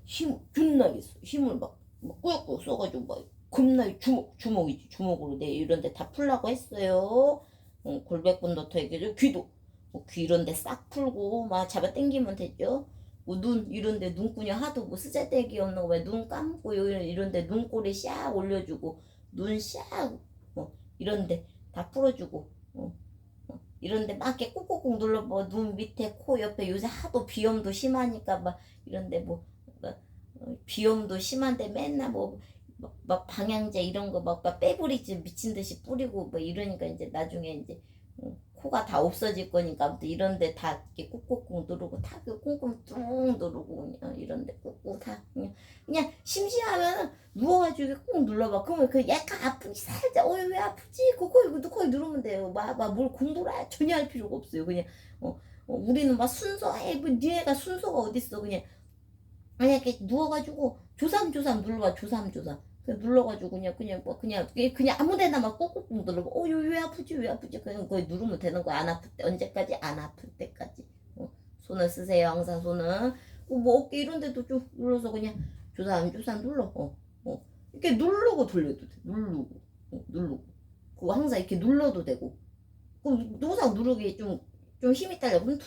힘 존나게 써. 힘을 막 꾸역꾸역 써가지고 막 겁나게 주먹이지. 주먹으로 내 이런 데 다 풀라고 했어요. 골백분도 더 얘기해줘. 귀도 귀 이런 데 싹 풀고 막 잡아 당기면 되죠. 눈 이런데 눈구녕 하도 뭐 쓰잘데기 없는 거 왜 눈 감고 이런데 눈꼬리 샥 올려주고 눈 샥 이런데 다 풀어주고 이런데 막 이렇게 꾹꾹꾹 눌러 뭐 눈 밑에 코 옆에 요새 하도 비염도 심하니까 막 이런데 뭐 비염도 심한데 맨날 막 방향제 이런 거 막 빼부리지 미친 듯이 뿌리고 뭐 이러니까 이제 나중에 이제 코가 다 없어질 거니까 아무튼 이런데 다 이렇게 꾹꾹꾹 누르고 다 꾹꾹 쭉 누르고 그냥 이런데 꾹꾹 다 그냥 심심하면 누워가지고 꾹 눌러봐. 그러면 그 약간 아프지 살짝 왜 아프지? 거기 누르면 돼요. 막 뭘 공부를 전혀 할 필요가 없어요. 그냥 우리는 막 순서 뭐 니네가 순서가 어딨어. 그냥 이렇게 누워가지고 조삼조삼 눌러봐. 조삼조삼 눌러가지고 그냥 아무데나 막 꼭꼭 누르고 왜 아프지 그냥 그거 누르면 되는 거야. 안 아플 때 언제까지 안 아플 때까지. 손을 쓰세요. 항상 손은 뭐 어깨 이런 데도 좀 눌러서 그냥 조삼조삼 눌러. 이렇게 누르고 돌려도 돼. 누르고 그거 항상 이렇게 눌러도 되고. 그럼 항상 누르기 좀 힘이 딸려. 그럼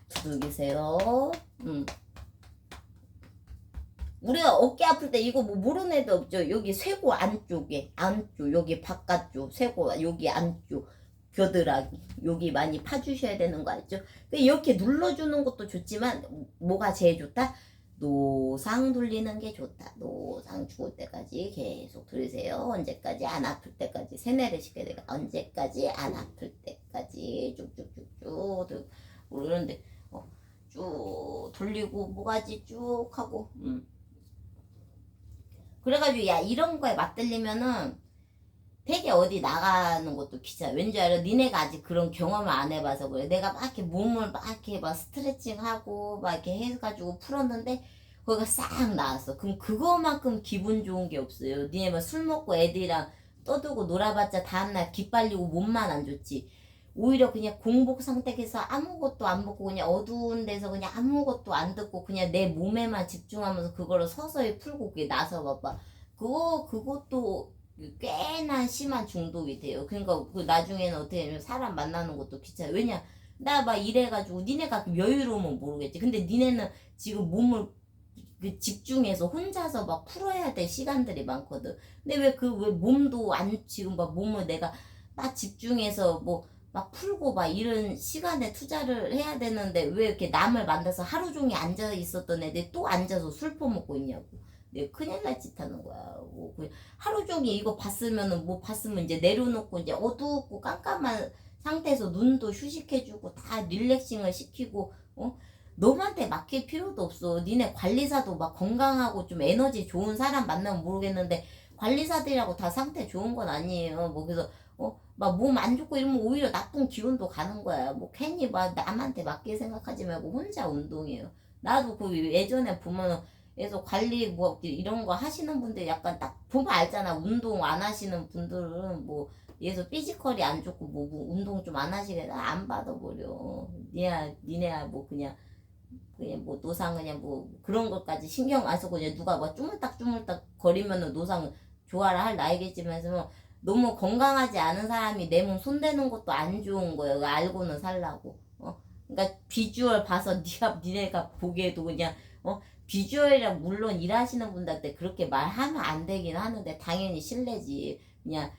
두들기세요. 우리가 어깨 아플 때 이거 뭐 모르는 애도 없죠. 여기 쇄골 안쪽 여기 바깥쪽 쇄골 여기 안쪽 겨드랑이 여기 많이 파주셔야 되는 거 알죠? 이렇게 눌러주는 것도 좋지만 뭐가 제일 좋다? 노상 돌리는 게 좋다. 노상 죽을 때까지 계속 돌리세요. 언제까지 안 아플 때까지 세뇌를 시켜야 돼요. 언제까지 안 아플 때까지 쭉쭉쭉쭉 그러는데 쭉 돌리고 모가지 쭉 하고 그래가지고 야 이런 거에 맞들리면은 되게 어디 나가는 것도 귀찮아. 왠지 알아? 니네가 아직 그런 경험을 안 해봐서 그래. 내가 막 이렇게 몸을 막 이렇게 막 스트레칭하고 막 이렇게 해가지고 풀었는데 거기가 싹 나왔어. 그럼 그거만큼 기분 좋은 게 없어요. 니네 막 술 먹고 애들이랑 떠들고 놀아봤자 다음날 기빨리고 몸만 안 좋지. 오히려 그냥 공복 상태에서 아무것도 안 먹고 그냥 어두운 데서 그냥 아무것도 안 듣고 그냥 내 몸에만 집중하면서 그거를 서서히 풀고 그게 나서 봐봐. 그것도 꽤나 심한 중독이 돼요. 그러니까 그 나중에는 어떻게 되면 사람 만나는 것도 귀찮아. 왜냐 나 막 이래가지고 니네가 여유로우면 모르겠지. 근데 니네는 지금 몸을 집중해서 혼자서 막 풀어야 될 시간들이 많거든. 근데 왜 몸도 안 지금 막 몸을 내가 막 집중해서 뭐 막 풀고 막 이런 시간에 투자를 해야 되는데 왜 이렇게 남을 만나서 하루 종일 앉아 있었던 애들이 또 앉아서 술 퍼먹고 있냐고. 내가 큰일 날 짓 하는 거야. 뭐 하루 종일 이거 봤으면은 뭐 봤으면 이제 내려놓고 이제 어둡고 깜깜한 상태에서 눈도 휴식해주고 다 릴렉싱을 시키고 너한테 맡길 필요도 없어. 니네 관리사도 막 건강하고 좀 에너지 좋은 사람 만나면 모르겠는데 관리사들이라고 다 상태 좋은 건 아니에요. 뭐 그래서 막 몸 안 좋고 이러면 오히려 나쁜 기운도 가는 거야. 뭐 괜히 막 남한테 맡길 생각하지 말고 혼자 운동해요. 나도 그 예전에 보면 그래서 관리 뭐 이런 거 하시는 분들 약간 딱 보면 알잖아. 운동 안 하시는 분들은 뭐 얘서 피지컬이 안 좋고 뭐 운동 좀 안 하시게 안 받아버려. 니네야 뭐 그냥 뭐 노상 그냥 뭐 그런 것까지 신경 안 쓰고 그냥 누가 뭐 쭈물딱 거리면은 노상 좋아라 할 나이겠지만 너무 건강하지 않은 사람이 내 몸 손대는 것도 안 좋은 거예요. 알고는 살라고. 그러니까 비주얼 봐서 니네가 보기에도 그냥 비주얼이랑 물론 일하시는 분들한테 그렇게 말하면 안 되긴 하는데 당연히 실례지. 그냥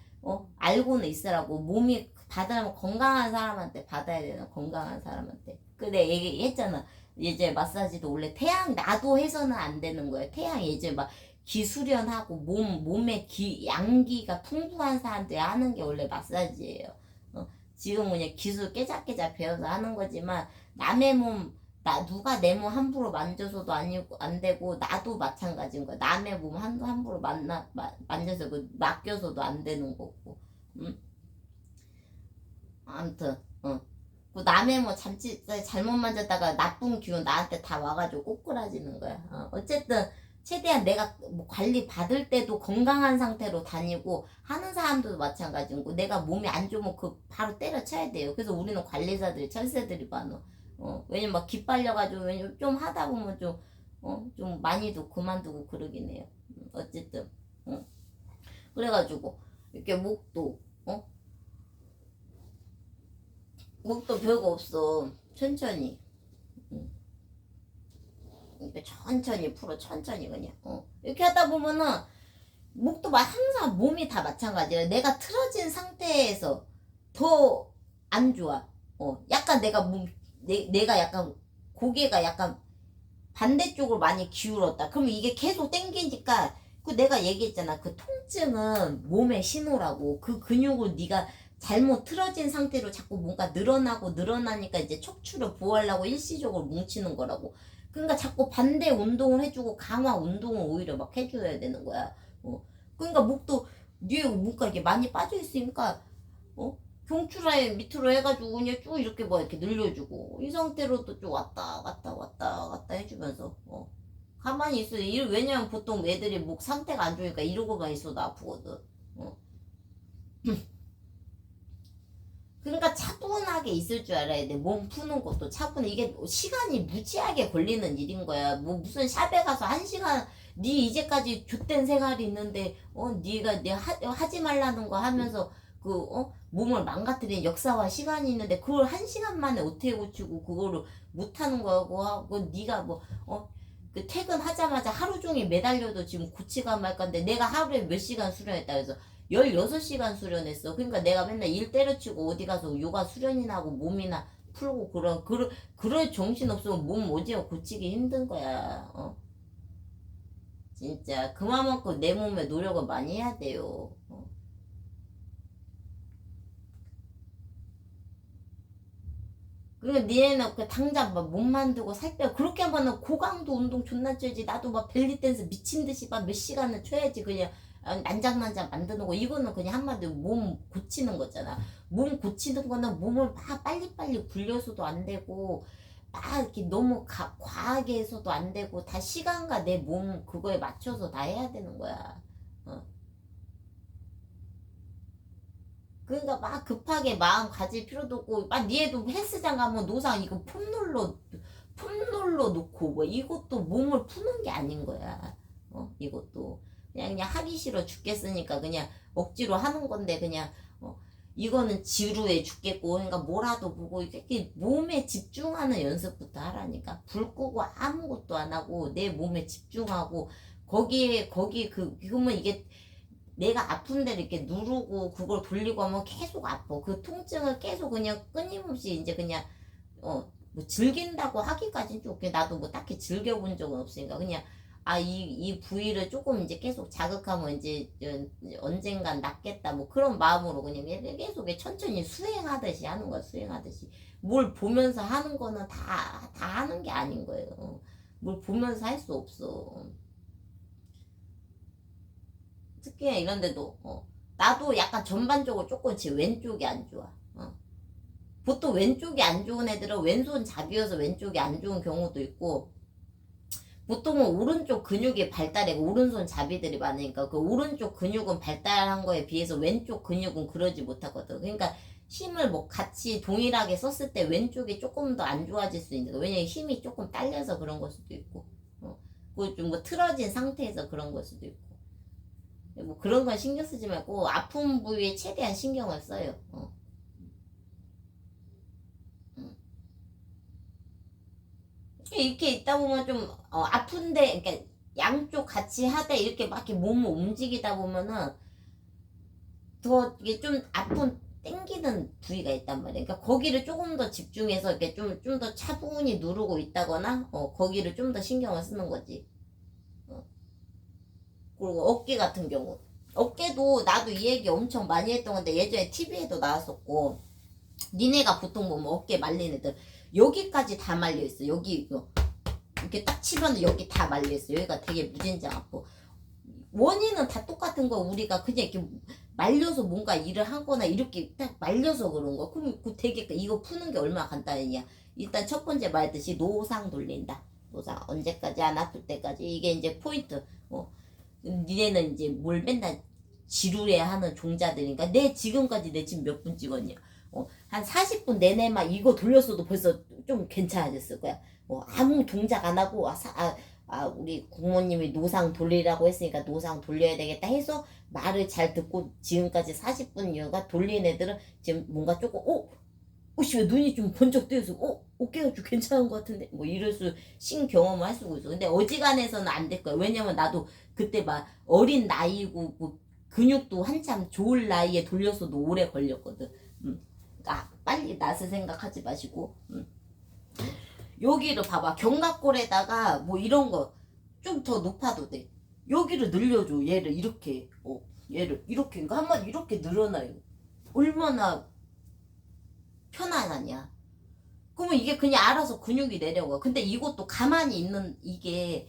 알고는 있으라고. 몸이 받으려면 건강한 사람한테 받아야 되는 건강한 사람한테. 그래 얘기했잖아. 이제 마사지도 원래 태양 나도 해서는 안 되는 거야. 태양 이제 막 기수련하고 몸에 양기가 풍부한 사람들이 하는 게 원래 마사지예요. 지금 그냥 기술 깨작깨작 배워서 하는 거지만 남의 몸 누가 내 몸 함부로 만져서도 아니고 안 되고 나도 마찬가지인 거야. 남의 몸 함부로 만져서 맡겨서도 안 되는 거고. 응? 아무튼 그 남의 뭐 잘못 만졌다가 나쁜 기운 나한테 다 와가지고 꼬꾸라지는 거야. 어쨌든 최대한 내가 뭐 관리 받을 때도 건강한 상태로 다니고 하는 사람들도 마찬가지고 내가 몸이 안 좋으면 그 바로 때려쳐야 돼요. 그래서 우리는 관리사들이 철새들이 많아. 왜냐면 막 기빨려가지고 왜냐면 좀 하다 보면 좀 많이도 그만두고 그러긴 해요. 어쨌든 그래가지고 이렇게 목도 별거 없어. 천천히. 그러니까 천천히 풀어. 천천히 그냥. 이렇게 하다 보면은 목도 막 항상 몸이 다 마찬가지야. 내가 틀어진 상태에서 더 안 좋아. 약간 내가 약간 고개가 약간 반대쪽으로 많이 기울었다. 그러면 이게 계속 땡기니까 그 내가 얘기했잖아. 그 통증은 몸의 신호라고. 그 근육을 네가 잘못 틀어진 상태로 자꾸 뭔가 늘어나니까 이제 척추를 보호하려고 일시적으로 뭉치는 거라고. 그러니까 자꾸 반대 운동을 해주고 강화 운동을 오히려 막 해줘야 되는 거야. 그러니까 목도 네 뭔가 이렇게 많이 빠져 있으니까 경추라인 밑으로 해가지고 그냥 쭉 이렇게 뭐 이렇게 늘려주고 이 상태로도 쭉 왔다 갔다 해주면서 가만히 있어. 왜냐면 보통 애들이 목 상태가 안 좋으니까 이러고만 있어도 아프거든. 그러니까 차분하게 있을 줄 알아야 돼. 몸 푸는 것도 차분해. 이게 시간이 무지하게 걸리는 일인 거야. 뭐 무슨 샵에 가서 1시간 네 이제까지 좆된 생활이 있는데 네가 하지 말라는 거 하면서 몸을 망가뜨린 역사와 시간이 있는데 그걸 1시간 만에 어떻게 고치고 그거를 못하는 거고 하고 네가 그 퇴근하자마자 하루 종일 매달려도 지금 고치가 말 건데 내가 하루에 몇 시간 수련했다 그래서 16시간 수련했어. 그러니까 내가 맨날 일 때려치고 어디 가서 요가 수련이나 하고 몸이나 풀고 그럴 정신 없으면 몸 오지게 고치기 힘든 거야. 진짜 그만큼 내 몸에 노력을 많이 해야 돼요. 그리고 니네는 그 당장 막 몸 만들고 살 빼고 그렇게 하면은 고강도 운동 존나 쪄야지. 나도 막 벨리 댄스 미친 듯이 막 몇 시간을 쳐야지. 그냥 난장난장 만드는 거. 이거는 그냥 한마디로 몸 고치는 거잖아. 몸 고치는 거는 몸을 막 빨리빨리 굴려서도 안 되고 막 이렇게 너무 과하게 해서도 안 되고 다 시간과 내 몸 그거에 맞춰서 다 해야 되는 거야. 그러니까 막 급하게 마음 가질 필요도 없고 막 니에도 헬스장 가면 노상 이거 폼롤러 놓고 뭐 이것도 몸을 푸는 게 아닌 거야. 이것도 그냥 하기 싫어 죽겠으니까 그냥 억지로 하는 건데 그냥 이거는 지루해 죽겠고 그러니까 뭐라도 보고 이렇게 몸에 집중하는 연습부터 하라니까. 불 끄고 아무것도 안 하고 내 몸에 집중하고 거기 그러면 이게 내가 아픈 데를 이렇게 누르고 그걸 돌리고 하면 계속 아파. 그 통증을 계속 그냥 끊임없이 이제 그냥 뭐 즐긴다고 하기까지는 좀 나도 뭐 딱히 즐겨본 적은 없으니까 그냥 이 부위를 조금 이제 계속 자극하면 이제 언젠간 낫겠다 뭐 그런 마음으로 그냥 계속 천천히 수행하듯이 하는 거야. 수행하듯이 뭘 보면서 하는 거는 다 하는 게 아닌 거예요. 뭘 보면서 할 수 없어. 특히 이런 데도 나도 약간 전반적으로 조금씩 왼쪽이 안 좋아. 보통 왼쪽이 안 좋은 애들은 왼손 잡이어서 왼쪽이 안 좋은 경우도 있고 보통은 오른쪽 근육이 발달하고 오른손 잡이들이 많으니까 그 오른쪽 근육은 발달한 거에 비해서 왼쪽 근육은 그러지 못하거든. 그러니까 힘을 뭐 같이 동일하게 썼을 때 왼쪽이 조금 더 안 좋아질 수 있는 거야. 왜냐면 힘이 조금 딸려서 그런 걸 수도 있고 그 좀 뭐 틀어진 상태에서 그런 걸 수도 있고 뭐 그런 건 신경 쓰지 말고 아픈 부위에 최대한 신경을 써요. 이렇게 있다 보면 좀 아픈데 그러니까 양쪽 같이 하되 이렇게 막 이렇게 몸을 움직이다 보면은 더 이게 좀 아픈 땡기는 부위가 있단 말이야. 그러니까 거기를 조금 더 집중해서 이렇게 좀 더 차분히 누르고 있다거나 거기를 좀 더 신경을 쓰는 거지. 그리고 어깨 같은 경우 어깨도 나도 이 얘기 엄청 많이 했던 건데 예전에 TV에도 나왔었고 니네가 보통 보면 어깨 말린 애들 여기까지 다 말려 있어. 여기 이렇게 딱 치면 여기 다 말려 있어. 여기가 되게 무진장 아프고 원인은 다 똑같은 거. 우리가 그냥 이렇게 말려서 뭔가 일을 하거나 이렇게 딱 말려서 그런 거. 그럼 그 되게 이거 푸는 게 얼마나 간단하냐. 일단 첫 번째 말했듯이 노상 돌린다. 노상 언제까지 안 아플 때까지 이게 이제 포인트. 니네는 이제 뭘 맨날 지루해 하는 종자들이니까 내 지금까지 내 지금 몇 분 찍었냐. 한 40분 내내만 이거 돌렸어도 벌써 좀 괜찮아졌을 거야. 아무 동작 안 하고 우리 국모님이 노상 돌리라고 했으니까 노상 돌려야 되겠다 해서 말을 잘 듣고 지금까지 40분 이후가 돌린 애들은 지금 뭔가 조금 씨 왜 눈이 좀 번쩍 뜨여서 어깨가 좀 괜찮은 것 같은데 뭐 이럴 수 신경험을 할 수가 있어. 근데 어지간해서는 안 될 거야. 왜냐면 나도 그때 막 어린 나이고 뭐 근육도 한참 좋을 나이에 돌렸어도 오래 걸렸거든. 그러니까 빨리 낫을 생각하지 마시고 여기를 봐봐. 견갑골에다가 뭐 이런 거 좀 더 높아도 돼. 여기를 늘려줘. 얘를 이렇게 얘를 이렇게 그러니까 한번 이렇게 늘어나요. 얼마나 편안하냐. 그러면 이게 그냥 알아서 근육이 내려가. 근데 이것도 가만히 있는 이게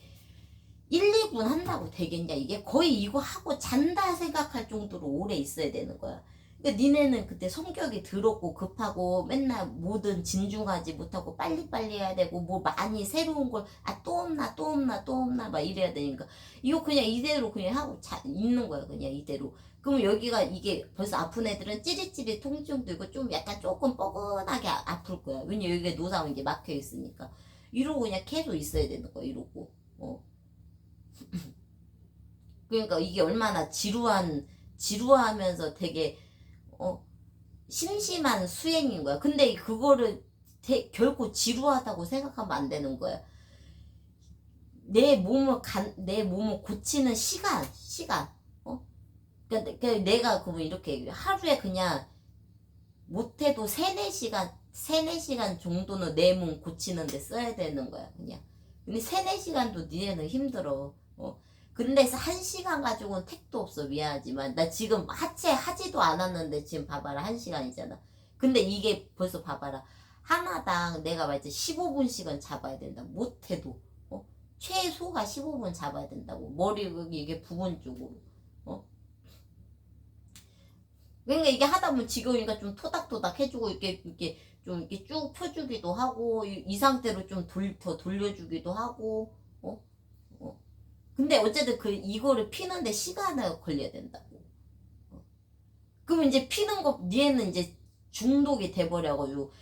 1, 2분 한다고 되겠냐. 이게 거의 이거 하고 잔다 생각할 정도로 오래 있어야 되는 거야. 그러니까 니네는 그때 성격이 더럽고 급하고 맨날 뭐든 진중하지 못하고 빨리빨리 해야 되고 뭐 많이 새로운 걸 또 없나 또 없나 또 없나 막 이래야 되니까 이거 그냥 이대로 그냥 하고 있는 거야. 그냥 이대로. 그러면 여기가 이게 벌써 아픈 애들은 찌릿찌릿 통증도 있고 좀 약간 조금 뻐근하게 아플 거야. 왜냐 여기가 노상 이게 막혀 있으니까. 이러고 그냥 계속 있어야 되는 거야. 이러고. 그러니까 이게 얼마나 지루하면서 되게 심심한 수행인 거야. 근데 그거를 결코 지루하다고 생각하면 안 되는 거야. 내 몸을 고치는 시간. 그러니까 내가 그러면 이렇게 하루에 그냥 못해도 3-4시간 정도는 내 몸 고치는데 써야 되는 거야. 그냥. 근데 3-4시간도 니네는 힘들어. 근데 1시간 가지고는 택도 없어. 미안하지만 나 지금 하체 하지도 않았는데 지금 봐봐라 1시간이잖아. 근데 이게 벌써 봐봐라 하나당 내가 말했지 15분씩은 잡아야 된다. 못해도 최소가 15분 잡아야 된다고. 머리 이게 부분 쪽으로. 그러니까 이게 하다 보면 지겨우니까 좀 토닥토닥 해주고 이렇게 좀 이렇게 쭉 펴주기도 하고 이 상태로 좀 더 돌려주기도 하고. 근데 어쨌든 이거를 피는데 시간을 걸려야 된다고. 그럼 이제 피는 거 니에는 이제 중독이 돼버려가지고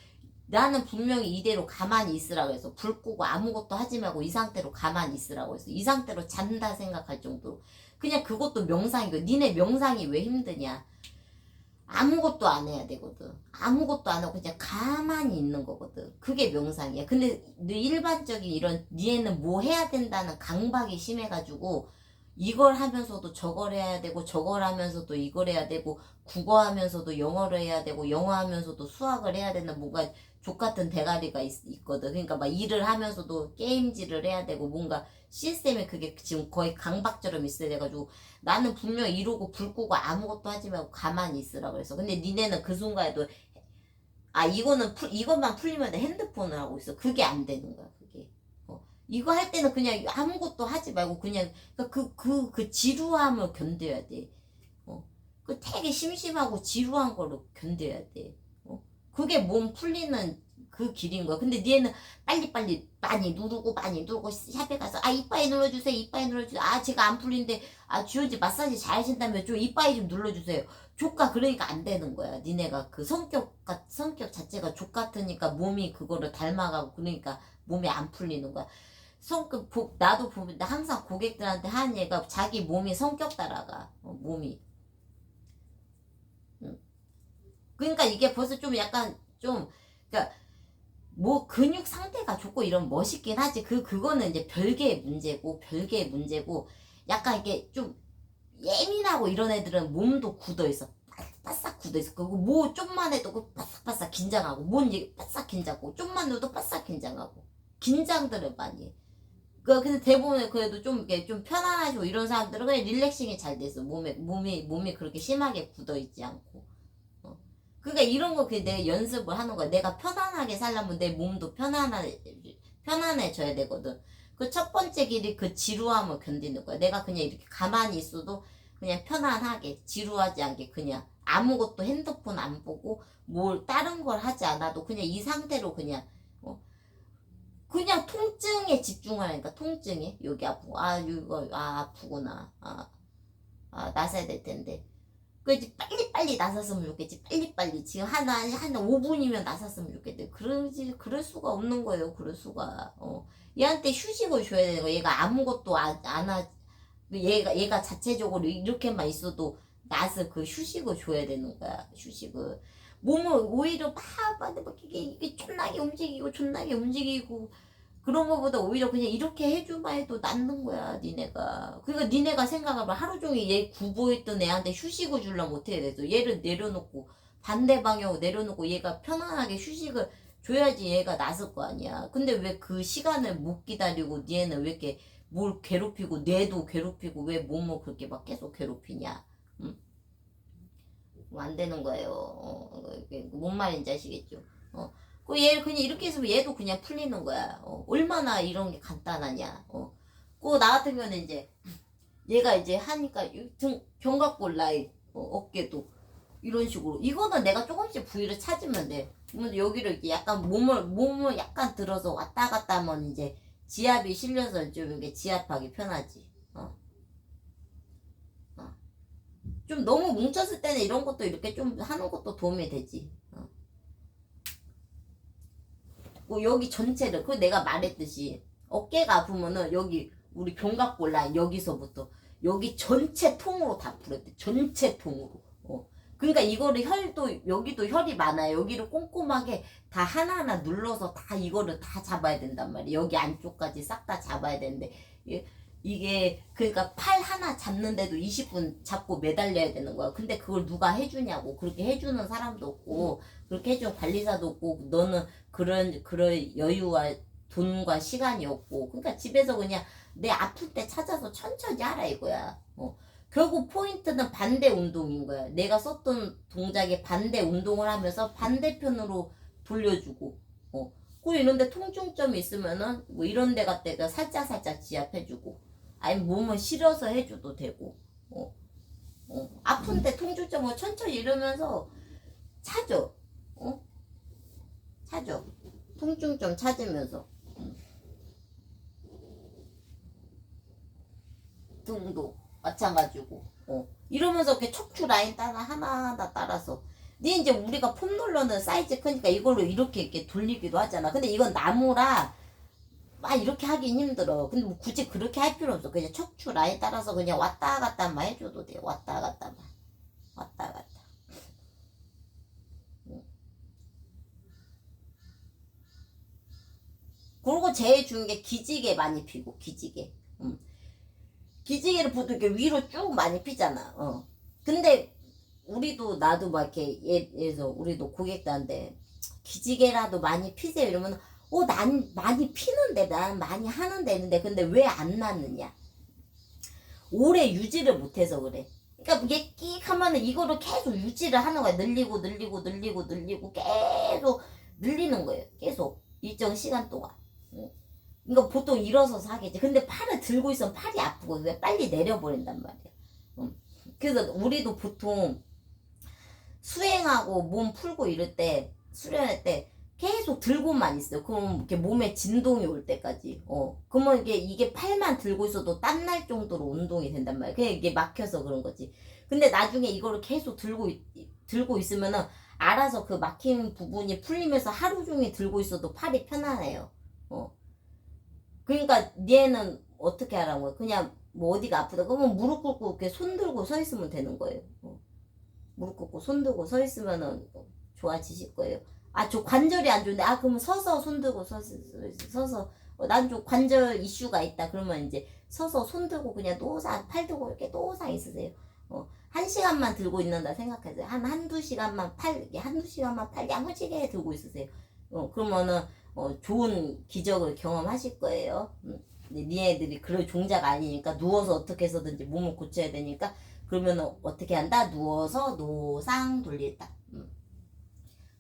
나는 분명히 이대로 가만히 있으라고 해서 불 끄고 아무것도 하지 말고 이 상태로 가만히 있으라고 해서 이 상태로 잔다 생각할 정도로 그냥 그것도 명상이고. 니네 명상이 왜 힘드냐. 아무것도 안 해야 되거든. 아무것도 안 하고 그냥 가만히 있는 거거든. 그게 명상이야. 근데 일반적인 이런 니네는 뭐 해야 된다는 강박이 심해가지고 이걸 하면서도 저걸 해야 되고 저걸 하면서도 이걸 해야 되고 국어 하면서도 영어를 해야 되고 영어 하면서도 수학을 해야 되는 뭔가 족같은 대가리가 있거든. 그러니까 막 일을 하면서도 게임질을 해야 되고 뭔가 시스템에 그게 지금 거의 강박처럼 있어야 돼가지고 나는 분명 이러고 불 끄고 아무것도 하지 말고 가만히 있으라 그랬어. 근데 니네는 그 순간에도 이것만 풀리면 돼. 핸드폰을 하고 있어. 그게 안 되는 거야, 그게. 이거 할 때는 그냥 아무것도 하지 말고 그냥, 그 지루함을 견뎌야 돼. 그 되게 심심하고 지루한 거를 견뎌야 돼. 그게 몸 풀리는 그 길인 거야. 근데 얘는 빨리빨리 많이 누르고 샵에 가서 이빠이 눌러주세요. 이빠이 눌러주세요. 제가 안 풀린데 주연지 마사지 잘 하신다며 좀 이빠이 좀 눌러주세요. 족가 그러니까 안 되는 거야. 니네가 그 성격 자체가 족 같으니까 몸이 그거를 닮아가고 그러니까 몸이 안 풀리는 거야. 나도 보면 항상 고객들한테 하는 얘가 자기 몸이 성격 따라가. 몸이. 그러니까 이게 벌써 좀 약간 그러니까 뭐 근육 상태가 좋고 이런 멋있긴 하지. 그거는 이제 별개의 문제고 약간 이게 좀 예민하고 이런 애들은 몸도 굳어 있어. 바싹 굳어 있어. 그리고 뭐 좀만 해도 바싹바싹 긴장하고 뭔 얘기 바싹 긴장하고 좀만 해도 바싹 긴장하고 긴장들을 많이 해. 근데 대부분 그래도 좀 이렇게 좀 편안하시고 이런 사람들은 그냥 릴렉싱이 잘 돼서 몸이 그렇게 심하게 굳어 있지 않고. 그러니까 이런 거 내가 연습을 하는 거야. 내가 편안하게 살려면 내 몸도 편안해져야 되거든. 그 첫 번째 길이 그 지루함을 견디는 거야. 내가 그냥 이렇게 가만히 있어도 그냥 편안하게 지루하지 않게 그냥 아무것도 핸드폰 안 보고 뭘 다른 걸 하지 않아도 그냥 이 상태로 그냥 통증에 집중하니까 통증에 여기 아프고 이거 아프구나 나서야 될 텐데 그지 빨리빨리 나섰으면 좋겠지. 빨리빨리 지금 한 5분이면 나섰으면 좋겠대. 그럴 수가 없는 거예요. 그럴 수가. 얘한테 휴식을 줘야 되는 거야. 얘가 아무것도 안 하. 얘가 자체적으로 이렇게만 있어도 나서 그 휴식을 줘야 되는 거야. 휴식을. 몸을 오히려 막 이게 존나게 움직이고 그런 거보다 오히려 그냥 이렇게 해주마 해도 낫는 거야, 니네가. 그러니까 니네가 생각하면 하루 종일 얘 구보했던 애한테 휴식을 주려면 어떻게 돼서 얘를 내려놓고 반대 방향으로 내려놓고 얘가 편안하게 휴식을 줘야지 얘가 나설 거 아니야. 근데 왜 그 시간을 못 기다리고 니네는 왜 이렇게 뭘 괴롭히고 뇌도 괴롭히고 왜 몸을 그렇게 막 계속 괴롭히냐. 응? 뭐안 되는 거예요. 뭔 말인지 아시겠죠? 얘 그냥 이렇게 있으면 얘도 그냥 풀리는 거야. 얼마나 이런 게 간단하냐. 나 같은 경우는 이제 얘가 이제 하니까 견갑골 라인, 어깨도 이런 식으로. 이거는 내가 조금씩 부위를 찾으면 돼. 그러면 여기를 이렇게 약간 몸을 약간 들어서 왔다 갔다 하면 이제 지압이 실려서 좀 이게 지압하기 편하지. 좀 너무 뭉쳤을 때는 이런 것도 이렇게 좀 하는 것도 도움이 되지. 여기 전체를 내가 말했듯이 어깨가 아프면은 여기 우리 견갑골 라인 여기서부터 여기 전체 통으로 다 풀어야 돼. 전체 통으로. 그러니까 이거를 여기도 혈이 많아요. 여기를 꼼꼼하게 다 하나하나 눌러서 다 이거를 다 잡아야 된단 말이야. 여기 안쪽까지 싹 다 잡아야 되는데 이게 그러니까 팔 하나 잡는데도 20분 잡고 매달려야 되는 거야. 근데 그걸 누가 해주냐고. 그렇게 해주는 사람도 없고 그렇게 해주는 관리사도 없고 너는 그런 여유와 돈과 시간이 없고 그러니까 집에서 그냥 내 아플 때 찾아서 천천히 하라 이거야. 결국 포인트는 반대 운동인 거야. 내가 썼던 동작의 반대 운동을 하면서 반대편으로 돌려주고 그 이런데 통증점이 있으면은 뭐 이런 데 갔다가 살짝 지압해주고 아니면 몸을 실어서 해줘도 되고 아픈데 통증점을 천천히 이러면서 찾아. 찾아. 통증점 찾으면서 등도 마찬가지고 이러면서 이렇게 척추 라인 하나하나 따라서 이제 우리가 폼롤러는 사이즈 크니까 이걸로 이렇게 돌리기도 하잖아. 근데 이건 나무라 막 이렇게 하긴 힘들어. 근데 뭐 굳이 그렇게 할 필요 없어. 그냥 척추 라인 따라서 그냥 왔다 갔다만 해줘도 돼. 왔다 갔다만. 왔다 갔다. 그리고 제일 중요한 게 기지개 많이 피고 기지개. 기지개를 보통 이렇게 위로 쭉 많이 피잖아. 근데 우리도 나도 막 이렇게 예에서 우리도 고객들한테 기지개라도 많이 피세요 이러면 난 많이 피는데 난 많이 하는데 했는데 근데 왜 안 났느냐? 오래 유지를 못해서 그래. 그러니까 이게 끽 하면은 이거를 계속 유지를 하는 거야. 늘리고 계속 늘리는 거예요. 계속 일정 시간 동안. 그러니까 보통 일어서서 하겠지. 근데 팔을 들고 있으면 팔이 아프고 왜 빨리 내려버린단 말이야. 그래서 우리도 보통 수행하고 몸 풀고 이럴 때 수련할 때 계속 들고만 있어요. 그럼 이렇게 몸에 진동이 올 때까지. 그러면 이게 팔만 들고 있어도 땀날 정도로 운동이 된단 말이야. 그냥 이게 막혀서 그런 거지. 근데 나중에 이거를 계속 들고 있으면은 알아서 그 막힌 부분이 풀리면서 하루 종일 들고 있어도 팔이 편안해요. 그러니까 얘는 어떻게 하라는 거야? 그냥 뭐 어디가 아프다. 그러면 무릎 꿇고 이렇게 손 들고 서 있으면 되는 거예요. 무릎 꿇고 손 들고 서 있으면은 좋아지실 거예요. 저 관절이 안 좋은데 그러면 서서 손 들고 서서 난 좀 관절 이슈가 있다 그러면 이제 서서 손 들고 그냥 노상 팔 들고 이렇게 노상 있으세요. 1시간만 들고 있는다 생각하세요. 한두 시간만 한두 시간만 팔 야무지게 들고 있으세요. 그러면은 좋은 기적을 경험하실 거예요. 근데 니네들이 그럴 종자가 아니니까 누워서 어떻게 해서든지 몸을 고쳐야 되니까 그러면은 어떻게 한다? 누워서 노상 돌리다.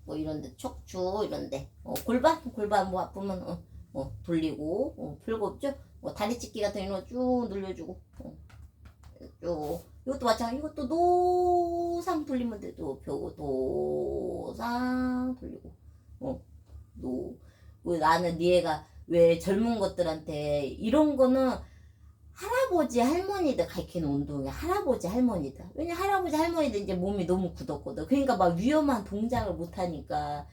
뭐 이런데 척추 이런데 골반 뭐 아프면 돌리고 풀고 없죠? 다리 찢기 같은 이런 거 쭉 늘려주고 쭉 이것도 마찬가지. 이것도 노상 돌리면 돼도 펴고 노상 돌리고 나는 니애가 왜 젊은 것들한테 이런 거는 할아버지 할머니들 가르치는 운동이야. 할아버지 할머니들. 왜냐 할아버지 할머니들 이제 몸이 너무 굳었거든. 그러니까 막 위험한 동작을 못하니까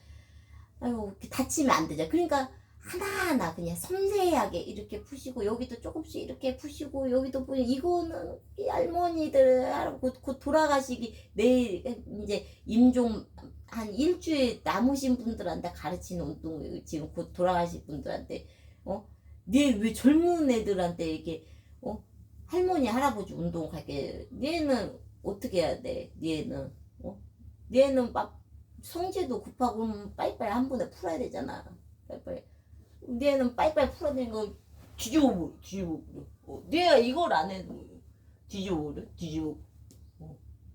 이렇게 다치면 안 되죠. 그러니까 하나하나 그냥 섬세하게 이렇게 푸시고 여기도 조금씩 이렇게 푸시고 여기도 보니 이거는 이 할머니들 곧 돌아가시기 내일 이제 임종 한 일주일 남으신 분들한테 가르치는 운동이에요. 지금 곧 돌아가실 분들한테 네 왜 젊은 애들한테 이렇게 할머니 할아버지 운동 갈게. 얘는 어떻게 해야 돼? 얘는 막 성질도 급하고 빨리빨리 한 번에 풀어야 되잖아. 빨리빨리. 얘는 빨리빨리 풀어야 되는 거 뒤집어버려. 얘가 이걸 안 해도 뒤집어버려.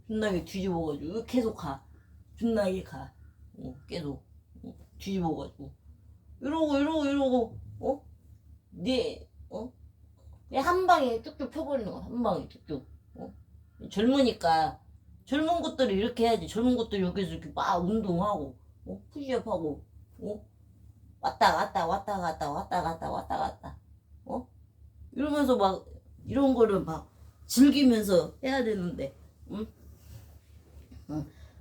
존나게 뒤집어가지고 계속 가. 존나게 가. 계속 뒤집어가지고 이러고 그냥 한 방에 쭉쭉 펴버리는 거야. 한 방에 쭉쭉. 젊으니까 젊은 것들이 이렇게 해야지. 젊은 것들이 여기서 이렇게 막 운동하고 푸시업하고 왔다 갔다 이러면서 막 이런 거를 막 즐기면서 해야 되는데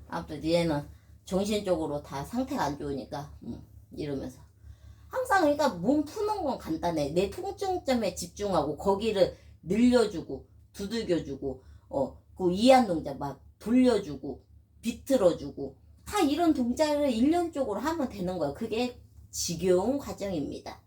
아무튼 얘는 정신적으로 다 상태가 안 좋으니까 이러면서 항상 그러니까 몸 푸는 건 간단해. 내 통증점에 집중하고 거기를 늘려주고 두들겨주고 그 이완 동작 막 돌려주고 비틀어주고 다 이런 동작을 일련적으로 하면 되는 거예요. 그게 지겨운 과정입니다.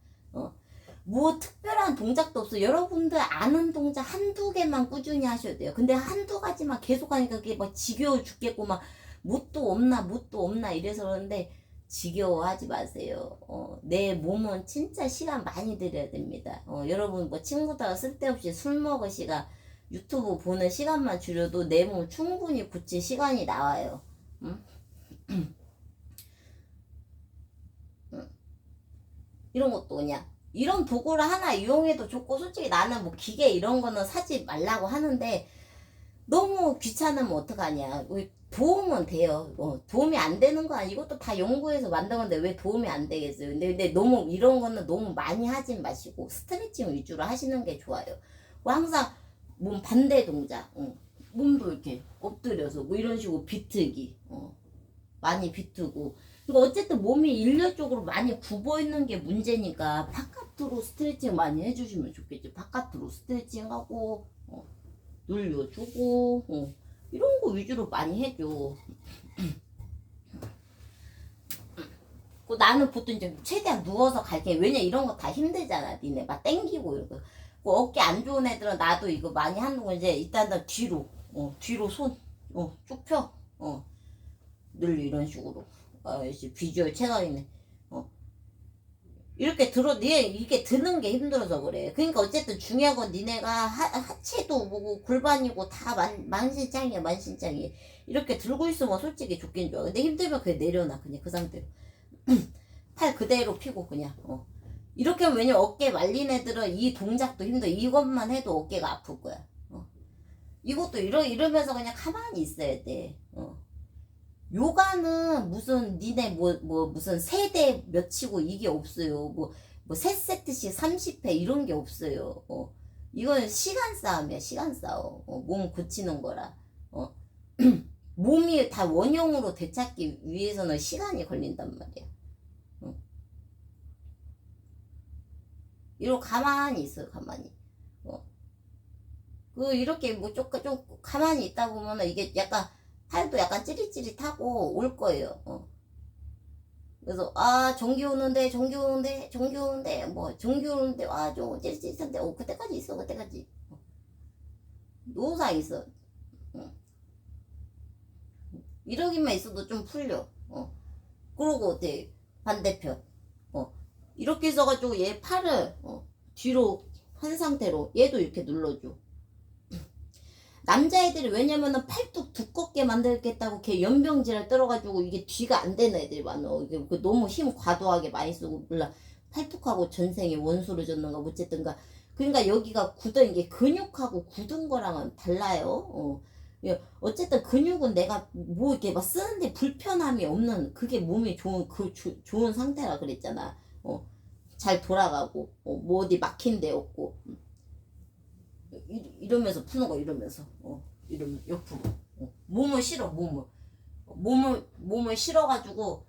뭐 특별한 동작도 없어. 여러분들 아는 동작 한두 개만 꾸준히 하셔야 돼요. 근데 한두 가지만 계속 하니까 그게 막 지겨워 죽겠고 막 뭣도 없나 이래서 그러는데 지겨워하지 마세요. 내 몸은 진짜 시간 많이 들여야 됩니다. 여러분 뭐 친구들하고 쓸데없이 술 먹을 시간 유튜브 보는 시간만 줄여도 내 몸을 충분히 고칠 시간이 나와요. 이런 것도 그냥 이런 도구를 하나 이용해도 좋고 솔직히 나는 뭐 기계 이런 거는 사지 말라고 하는데 너무 귀찮으면 어떡하냐. 도움은 돼요. 도움이 안 되는 거 아니. 이것도 다 연구해서 만든 건데 왜 도움이 안 되겠어요. 근데 너무 이런 거는 너무 많이 하진 마시고 스트레칭 위주로 하시는 게 좋아요. 항상 몸 반대 동작. 몸도 이렇게 엎드려서 뭐 이런 식으로 비트기. 많이 비트고. 그러니까 어쨌든 몸이 일률적으로 많이 굽어 있는 게 문제니까 바깥으로 스트레칭 많이 해주시면 좋겠죠. 바깥으로 스트레칭하고 눌려주고 이런 거 위주로 많이 해줘. 나는 보통 이제 최대한 누워서 갈게. 왜냐 이런 거 다 힘들잖아. 니네 막 땡기고 이런 거. 그 어깨 안 좋은 애들은 나도 이거 많이 하는 거 이제 일단은 뒤로 뒤로 손 쭉 펴. 늘 이런 식으로. 역시 비주얼 최강이네. 이렇게 들어, 이게 드는 게 힘들어서 그래. 그러니까 어쨌든 중요한 건 니네가 하체도 뭐고 골반이고 다 만신창이야, 만신창이. 이렇게 들고 있으면 솔직히 좋긴 좋아. 근데 힘들면 그냥 내려놔, 그냥 그 상태로. 팔 그대로 펴고 그냥. 이렇게 하면 왜냐면 어깨 말린 애들은 이 동작도 힘들어. 이것만 해도 어깨가 아플 거야. 이것도 이러면서 그냥 가만히 있어야 돼. 요가는 무슨 니네 무슨 세대 몇치고 이게 없어요. 뭐 3세트씩 30회 이런 게 없어요. 이건 시간 싸움이야, 시간 싸움. 몸 고치는 거라. 몸이 다 원형으로 되찾기 위해서는 시간이 걸린단 말이야. 이러고 가만히 있어요, 가만히. 이렇게 좀 가만히 있다 보면은 이게 약간 팔도 약간 찌릿찌릿하고 올 거예요. 그래서 전기 오는데 뭐 전기 오는데 좀 찌릿찌릿한데 그때까지 있어, 그때까지. 노상 있어. 이러기만 있어도 좀 풀려. 그러고 어때 반대편. 이렇게 있어가지고 얘 팔을 뒤로 한 상태로 얘도 이렇게 눌러줘. 남자애들이 왜냐면은 팔뚝 두껍게 만들겠다고 걔 연병질을 떨어가지고 이게 뒤가 안 되는 애들이 많어. 이게 너무 힘 과도하게 많이 쓰고 몰라 팔뚝하고 전생에 원수를 줬는가 어쨌든가. 그러니까 여기가 굳은 이게 근육하고 굳은 거랑은 달라요. 어쨌든 근육은 내가 뭐 이렇게 막 쓰는데 불편함이 없는 그게 몸이 좋은 좋은 상태라 그랬잖아. 잘 돌아가고 뭐 어디 막힌 데 없고. 이러면서 푸는 거 이러면서 이러면 옆으로 몸을 실어 몸을 실어가지고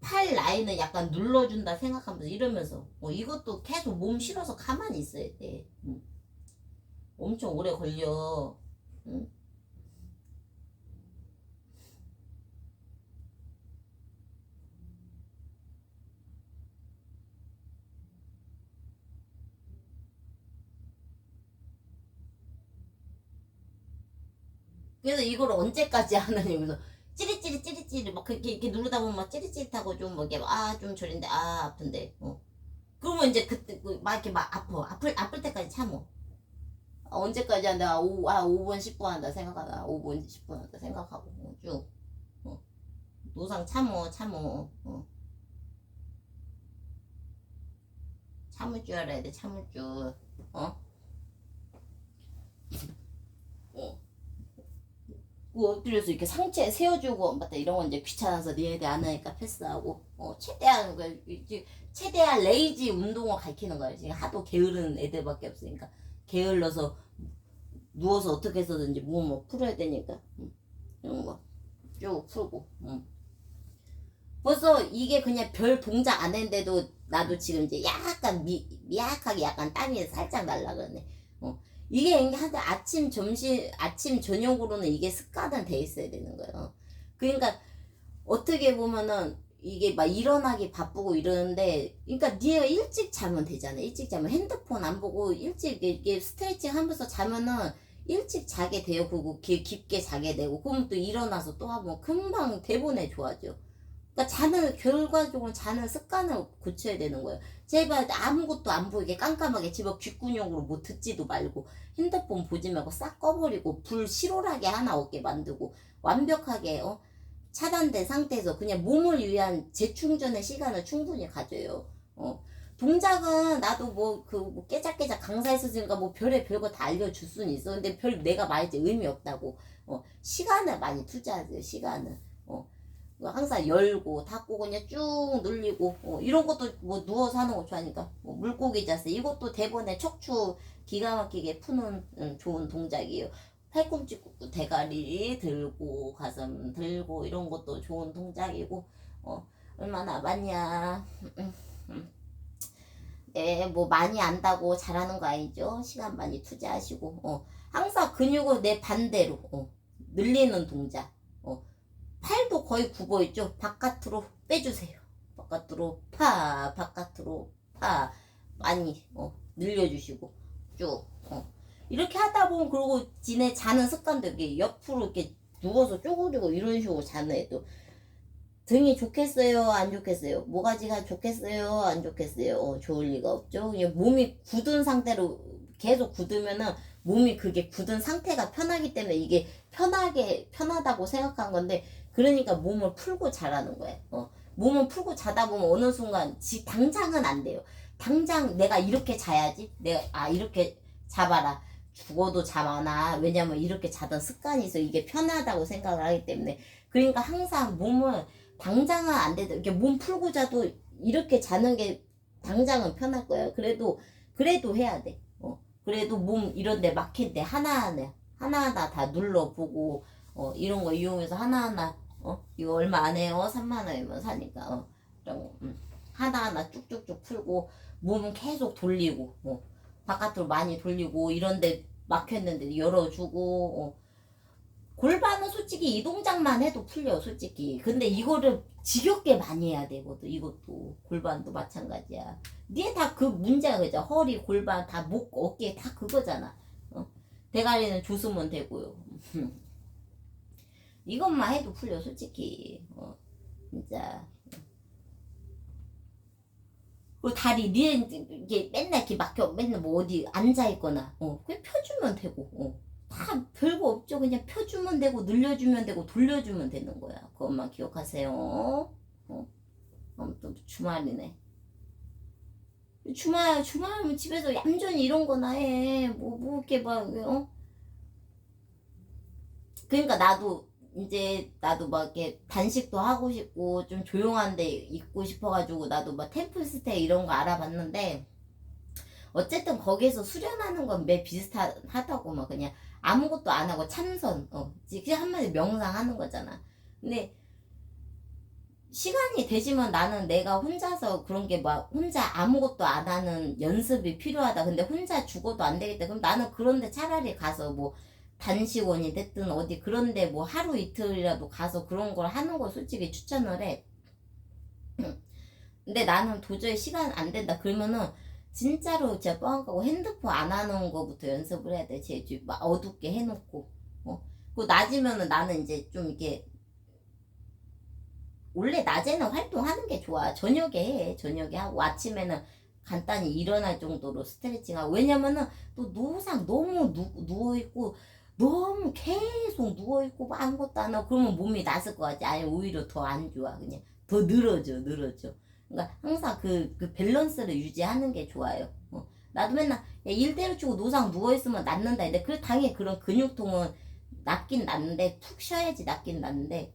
팔 라인을 약간 눌러준다 생각하면서 이러면서 이것도 계속 몸 실어서 가만히 있어야 돼. 엄청 오래 걸려. 그래서 이걸 언제까지 하느냐. 그래서 찌릿찌릿 막 이렇게 누르다 보면 막 찌릿찌릿하고 좀 뭐 이게 좀 저린데 아픈데. 그러면 이제 그때 막 이렇게 막 아플 때까지 참어. 언제까지 한다. 5분 10분 한다 생각하다. 5분 10분 한다 생각하고 쭉 노상 참어. 참을 줄 알아야 돼. 참을 줄. 엎드려서 이렇게 상체 세워주고 맞다 이런 건 이제 귀찮아서 니네들 안 하니까 패스하고 최대한 레이지 운동을 가르치는 거야. 지금 하도 게으른 애들밖에 없으니까 게을러서 누워서 어떻게 해서든지 몸을 풀어야 되니까 이런 거 쭉 풀고. 벌써 이게 그냥 별 동작 안 했는데도 나도 지금 이제 약간 미약하게 약간 땀이 살짝 날라 그러네. 이게 아침 저녁으로는 이게 습관은 돼 있어야 되는 거예요. 그러니까 어떻게 보면은 이게 막 일어나기 바쁘고 이러는데, 그러니까 네가 일찍 자면 되잖아. 일찍 자면 핸드폰 안 보고 일찍 이렇게 스트레칭 하면서 자면은 일찍 자게 돼요. 그리고 깊게 자게 되고, 그럼 또 일어나서 또 하면 금방 대본에 좋아져. 그러니까 결과적으로 자는 습관을 고쳐야 되는 거예요. 제발 아무것도 안 보이게 깜깜하게 집어 귓구녕으로 뭐 듣지도 말고 핸드폰 보지 말고 싹 꺼버리고 불 실오라게 하나 없게 만들고 완벽하게 차단된 상태에서 그냥 몸을 위한 재충전의 시간을 충분히 가져요. 동작은 나도 뭐 깨작깨작 강사에서 지니까 뭐 별거 다 알려줄 수는 있어. 근데 내가 말했지 의미 없다고. 시간을 많이 투자하세요. 시간을. 항상 열고 닫고 그냥 쭉 늘리고 이런 것도 뭐 누워서 하는 거 좋아하니까 물고기 자세 이것도 대본에 척추 기가 막히게 푸는 좋은 동작이에요. 팔꿈치 굽고 대가리 들고 가슴 들고 이런 것도 좋은 동작이고 얼마나 많냐. 네, 뭐 많이 안다고 잘하는 거 아니죠. 시간 많이 투자하시고 항상 근육을 내 반대로 늘리는 동작. 팔도 거의 굽어있죠. 바깥으로 빼주세요. 바깥으로 바깥으로 많이 늘려주시고 쭉쭉. 이렇게 하다 보면 그리고 지네 자는 습관도 이렇게 옆으로 이렇게 누워서 쪼그리고 이런 식으로 자는 애도 등이 좋겠어요 안 좋겠어요? 모가지가 좋겠어요 안 좋겠어요? 좋을 리가 없죠. 그냥 몸이 굳은 상태로 계속 굳으면은 몸이 그게 굳은 상태가 편하기 때문에 이게 편하다고 생각한 건데, 그러니까 몸을 풀고 자라는 거예요. 몸을 풀고 자다 보면 어느 순간 당장은 안 돼요. 당장 내가 이렇게 자야지, 내가 이렇게 잡아라, 죽어도 잠 안 와. 왜냐면 이렇게 자던 습관이 있어. 이게 편하다고 생각을 하기 때문에. 그러니까 항상 몸을 당장은 안 돼도 이렇게 몸 풀고 자도 이렇게 자는 게 당장은 편할 거예요. 그래도 해야 돼. 그래도 몸 이런 데 막힐 때 하나하나 다 눌러보고, 이런 거 이용해서 하나하나, 이거 얼마 안 해요? 3만 원이면 사니까, 이런 거, 하나하나 쭉쭉쭉 풀고, 몸은 계속 돌리고, 바깥으로 많이 돌리고, 이런 데 막혔는데 열어주고, 골반은 솔직히 이 동작만 해도 풀려, 솔직히. 근데 이거를 지겹게 많이 해야 되거든, 이것도. 골반도 마찬가지야. 니에 다 그 문제가 그죠. 허리, 골반, 다 목, 어깨 다 그거잖아. 대가리는 조수면 되고요. 이것만 해도 풀려, 솔직히. 진짜. 그 다리, 이게 맨날 이렇게 막혀, 맨날 뭐 어디 앉아있거나, 그냥 펴주면 되고, 다 별거 없죠. 그냥 펴주면 되고, 늘려주면 되고, 돌려주면 되는 거야. 그것만 기억하세요. 또 주말이네. 주말이면 집에서 얌전히 이런 거나 해. 뭐 이렇게 막, 그러니까 나도 막 이렇게 단식도 하고 싶고, 좀 조용한 데 있고 싶어가지고, 나도 막 템플스테이 이런 거 알아봤는데, 어쨌든 거기에서 수련하는 건 매 비슷하다고, 막 그냥 아무것도 안 하고 참선, 그냥 한마디 명상하는 거잖아. 근데 시간이 되지만 나는 내가 혼자서 그런 게 막 혼자 아무것도 안 하는 연습이 필요하다. 근데 혼자 죽어도 안 되겠다. 그럼 나는 그런데 차라리 가서 뭐 단식원이 됐든 어디 그런데 뭐 하루 이틀이라도 가서 그런 걸 하는 걸 솔직히 추천을 해. 근데 나는 도저히 시간 안 된다. 그러면은 진짜로 진짜 뻥 까고 핸드폰 안 하는 거부터 연습을 해야 돼. 제주 막 어둡게 해놓고. 그 낮이면은 나는 이제 좀 이렇게, 원래 낮에는 활동하는 게 좋아. 저녁에 하고 아침에는 간단히 일어날 정도로 스트레칭하고. 왜냐면은 또 노상 너무 누워있고 너무 계속 누워있고 뭐 아무것도 안 하고 그러면 몸이 나설 것 같지. 아니 오히려 더 안 좋아. 그냥 더 늘어져. 그러니까 항상 그 밸런스를 유지하는 게 좋아요. 나도 맨날 야, 일 때려치고 노상 누워있으면 낫는다. 근데 당연히 그런 근육통은 낫긴 낫는데 푹 쉬어야지 낫긴 낫는데,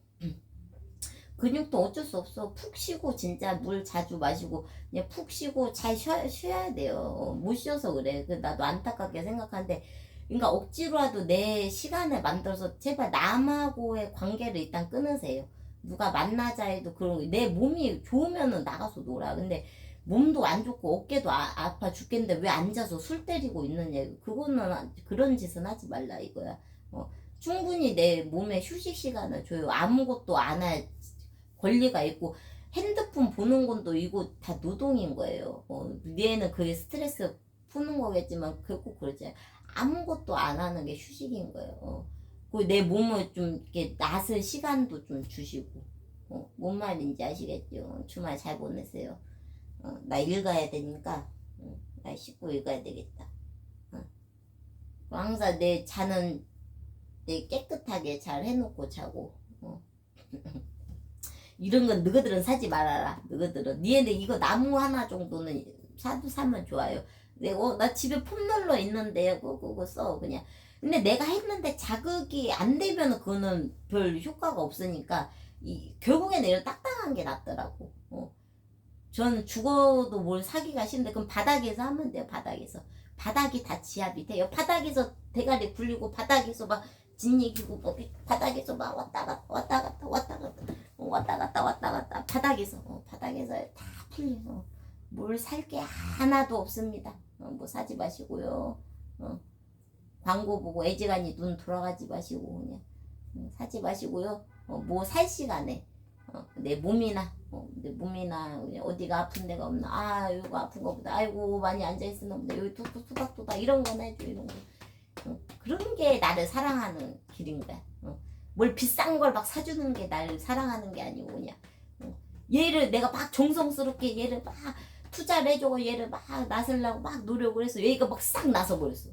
근육도 어쩔 수 없어. 푹 쉬고 진짜 물 자주 마시고 그냥 푹 쉬고 잘 쉬어야 돼요. 못 쉬어서 그래. 나도 안타깝게 생각하는데, 그러니까 억지로라도 내 시간을 만들어서 제발 남하고의 관계를 일단 끊으세요. 누가 만나자 해도 내 몸이 좋으면은 나가서 놀아. 근데 몸도 안 좋고 어깨도 아파 죽겠는데 왜 앉아서 술 때리고 있느냐. 그거는 그런 짓은 하지 말라 이거야. 충분히 내 몸에 휴식 시간을 줘요. 아무것도 안 할 권리가 있고, 핸드폰 보는 건도 이거 다 노동인 거예요. 얘는 그게 스트레스 푸는 거겠지만 결국 그러지. 아무것도 안 하는 게 휴식인 거예요. 내 몸을 좀 이렇게 낫을 시간도 좀 주시고. 뭔 말인지 아시겠죠? 주말 잘 보내세요. 나 일 가야 되니까 나 씻고 일 가야 되겠다. 항상 내 자는 내 깨끗하게 잘 해놓고 자고. 이런 건 너희들은 사지 말아라. 너희들은 니네들 이거 나무 하나 정도는 사면 좋아요. 나 집에 폼롤러 있는데 그거 써 그냥. 근데 내가 했는데 자극이 안 되면 그거는 별 효과가 없으니까 결국에는 이런 딱딱한 게 낫더라고. 저는 죽어도 뭘 사기가 싫은데 그럼 바닥에서 하면 돼요. 바닥이 다 지하 밑에. 바닥에서 대가리 굴리고 바닥에서 막 뒷얘기고 뭐 바닥에서 막 왔다 갔다 바닥에서 다 풀려. 뭘 살 게 하나도 없습니다. 뭐 사지 마시고요. 광고 보고 애지간히 눈 돌아가지 마시고 그냥 사지 마시고요. 뭐 살 시간에 내 몸이나 근데 몸이나 그냥 어디가 아픈 데가 없나 아 이거 아픈 거보다 아이고 많이 앉아있었나 보다 여기 툭툭 토닥토닥 이런 거나 해줘 이런 거 그런 게 나를 사랑하는 길인 거야 뭘 비싼 걸 막 사주는 게 나를 사랑하는 게 아니고 그냥 얘를 내가 막 정성스럽게 얘를 막 투자를 해주고 얘를 막 나서려고 막 노력을 해서 얘가 막 싹 나서버렸어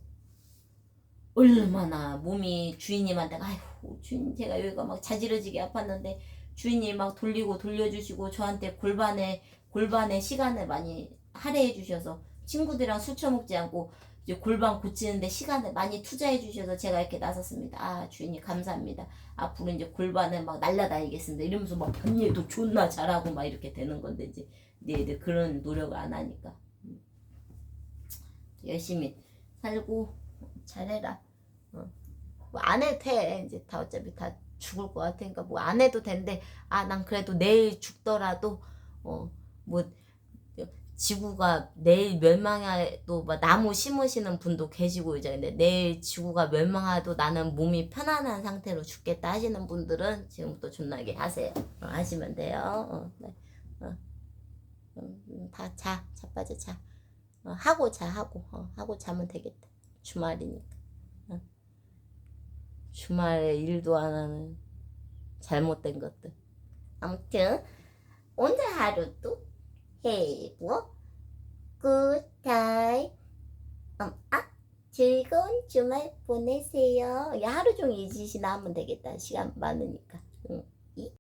얼마나 몸이 주인님한테 아이고 주인 제가 여기가 막 자지러지게 아팠는데 주인이 막 돌리고 돌려주시고 저한테 골반에 시간을 많이 할애해 주셔서 친구들이랑 술 처먹지 않고 이제 골반 고치는데 시간을 많이 투자해 주셔서 제가 이렇게 나섰습니다. 아 주인이 감사합니다. 앞으로 이제 골반을 막 날라다니겠습니다. 이러면서 막 언니도 존나 잘하고 막 이렇게 되는 건데 이제 얘들 그런 노력을 안 하니까 열심히 살고 잘해라. 뭐 안 해도 돼. 이제 다 어차피 다 죽을 것 같으니까 뭐 안 해도 된대. 아 난 그래도 내일 죽더라도 뭐 지구가 내일 멸망해도 막 나무 심으시는 분도 계시고 이제 근데 내일 지구가 멸망해도 나는 몸이 편안한 상태로 죽겠다 하시는 분들은 지금부터 존나게 하세요. 하시면 돼요. 네. 다 자빠져 자. 하고 자 하고 자면 되겠다. 주말이니까. 주말에 일도 안 하는 잘못된 것들. 아무튼 오늘 하루도 해보 굿타임 즐거운 주말 보내세요. 하루 종일 이 짓이나 하면 되겠다. 시간 많으니까. 응.